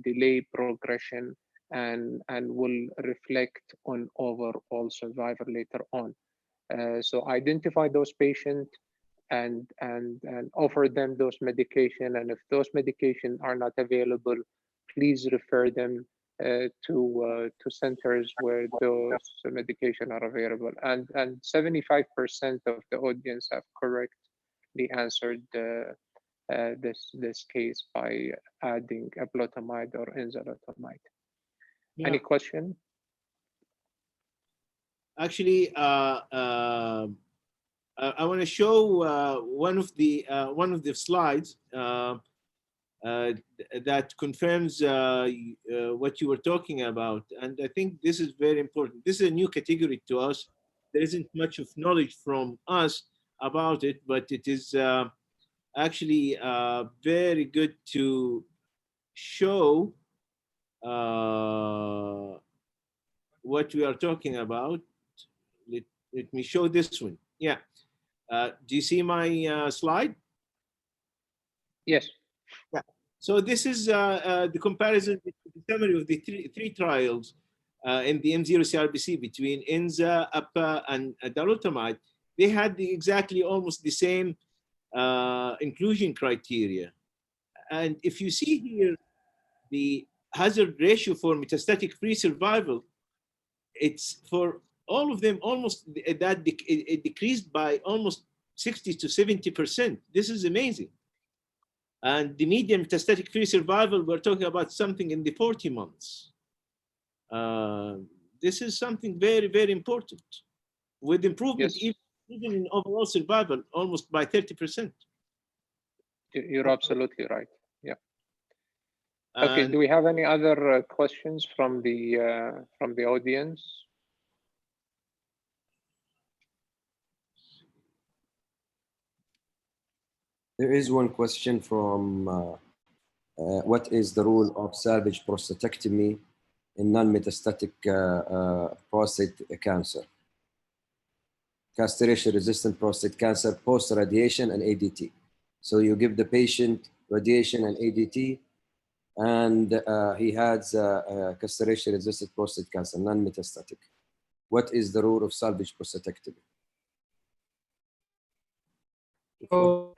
delay progression, and will reflect on overall survival later on. So identify those patients and offer them those medication, and if those medications are not available, please refer them to centers where those medication are available. And 75% of the audience have correctly answered this case by adding a Latitude or enzalutamide. Yeah. Any question? Actually, I want to show one of the slides that confirms what you were talking about, and I think this is very important. This is a new category to us. There isn't much of knowledge from us about it, but it is actually very good to show what we are talking about. Let me show this one. Yeah. Do you see my slide? Yes. Yeah. So this is the comparison, the summary of the three trials in the M0 CRBC between Enza, APA, and darolutamide. They had exactly almost the same inclusion criteria. And if you see here, the hazard ratio for metastatic free survival, it's for all of them almost that it decreased by almost 60 to 70%. This is amazing. And the median metastatic free survival, we're talking about something in the 40 months. This is something very, very important, with improvement Yes. even in overall survival almost by 30%. You're absolutely right. Yeah. Okay. And Do we have any other questions from the audience? There is one question from what is the role of salvage prostatectomy in non-metastatic prostate cancer? Castration-resistant prostate cancer post-radiation and ADT. So you give the patient radiation and ADT, and he has castration-resistant prostate cancer, non-metastatic. What is the role of salvage prostatectomy? So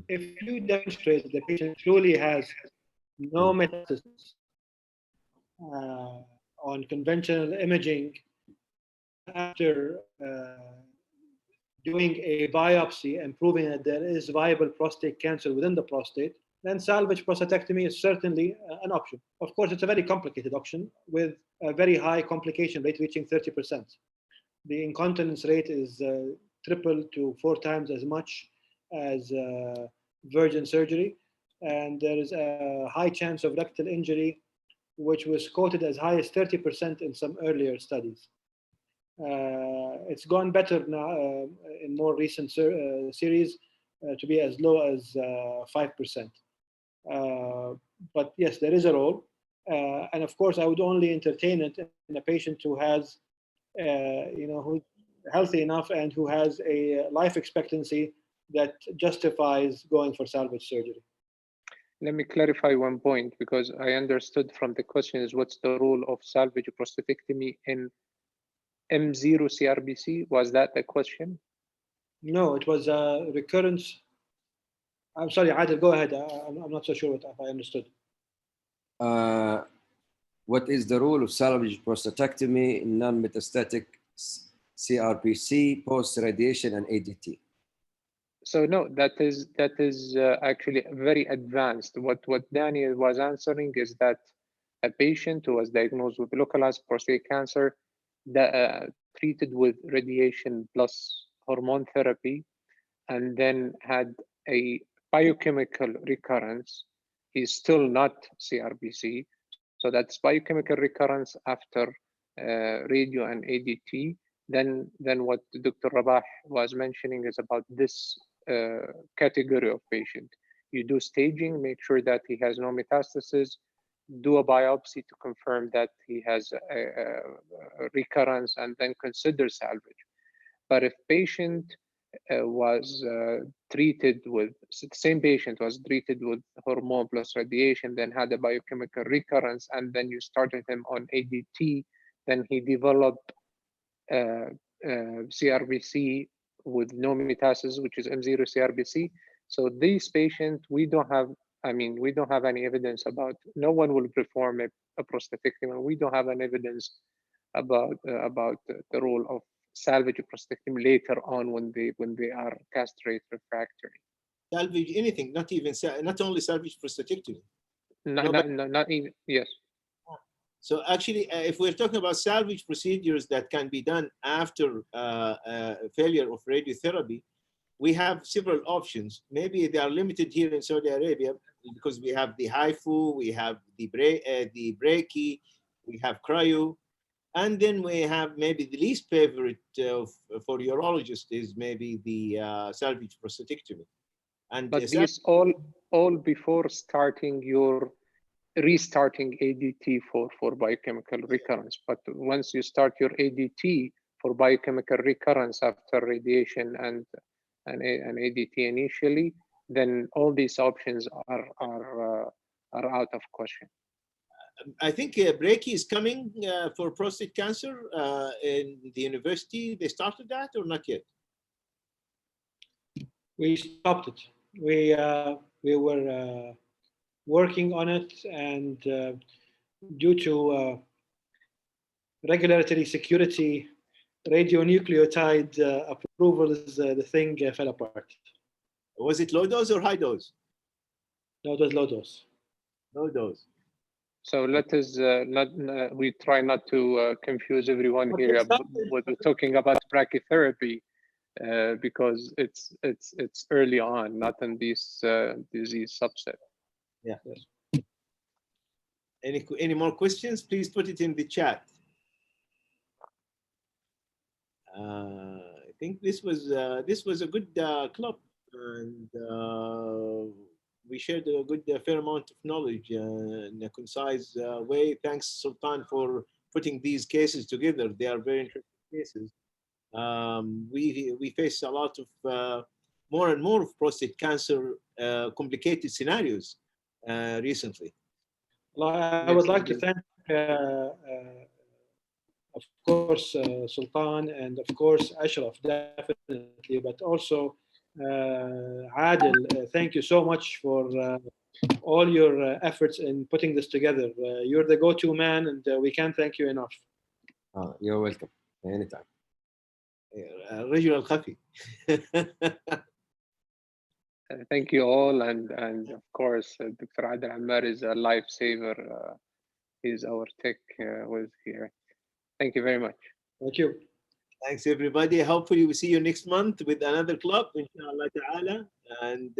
if you demonstrate that the patient truly has no metastasis on conventional imaging after doing a biopsy and proving that there is viable prostate cancer within the prostate, then salvage prostatectomy is certainly an option. Of course, it's a very complicated option with a very high complication rate reaching 30%. The incontinence rate is triple to 4 times as much as virgin surgery, and there is a high chance of rectal injury, which was quoted as high as 30% in some earlier studies. It's gone better now in more recent series to be as low as 5%. But yes, there is a role. And of course, I would only entertain it in a patient who has, who's healthy enough and who has a life expectancy that justifies going for salvage surgery. Let me clarify one point, because I understood from the question is what's the role of salvage prostatectomy in M0 CRBC? Was that the question? No, it was a recurrence. I'm sorry, Adil, go ahead. I'm not so sure if I understood. What is the role of salvage prostatectomy in non-metastatic CRPC post-radiation and ADT? So no, that is actually very advanced. What Daniel was answering is that a patient who was diagnosed with localized prostate cancer, treated with radiation plus hormone therapy, and then had a biochemical recurrence, is still not CRBC. So that's biochemical recurrence after radio and ADT. Then what Dr. Rabah was mentioning is about this category of patient. You do staging, make sure that he has no metastasis, do a biopsy to confirm that he has a recurrence, and then consider salvage. But if patient was treated with, the same patient was treated with hormone plus radiation, then had a biochemical recurrence, and then you started him on ADT, then he developed CRBC with no metastasis, which is M0 CRBC. So these patients, we don't have any evidence about, no one will perform a prostatectomy. We don't have any evidence about the role of salvage prostatectomy later on when they are castrate refractory. salvage anything, not even not only salvage prostatectomy. Not even, yes. So actually, if we're talking about salvage procedures that can be done after failure of radiotherapy, we have several options. Maybe they are limited here in Saudi Arabia because we have the HIFU, we have the brachy, we have cryo, and then we have maybe the least favorite for urologists is maybe the salvage prostatectomy. And but these all before starting your restarting ADT for biochemical recurrence. But once you start your ADT for biochemical recurrence after radiation and ADT initially, then all these options are out of question. I think brachy is coming for prostate cancer in the university. They started that or not yet? We stopped it. We were working on it, and due to regulatory security, radionucleotide approvals, the thing fell apart. Was it low dose or high dose? No, it was low dose. Low dose. So let us we try not to confuse everyone here when we're talking about brachytherapy, because it's early on, not in this disease subset. Yeah. Any more questions? Please put it in the chat. I think this was a good club, and we shared a good fair amount of knowledge in a concise way. Thanks, Sultan, for putting these cases together. They are very interesting cases. We face a lot of more and more of prostate cancer complicated scenarios recently. Well, I would like to thank, of course, Sultan, and of course, Ashraf, definitely, but also Adil. Thank you so much for all your efforts in putting this together. You're the go-to man, and we can't thank you enough. You're welcome. Anytime. رجل الخفي. Thank you all, and of course, Dr. Adil Ammar is a lifesaver. He's our tech whiz here. Thank you very much. Thank you. Thanks, everybody. Hopefully, we see you next month with another club, inshallah ta'ala. And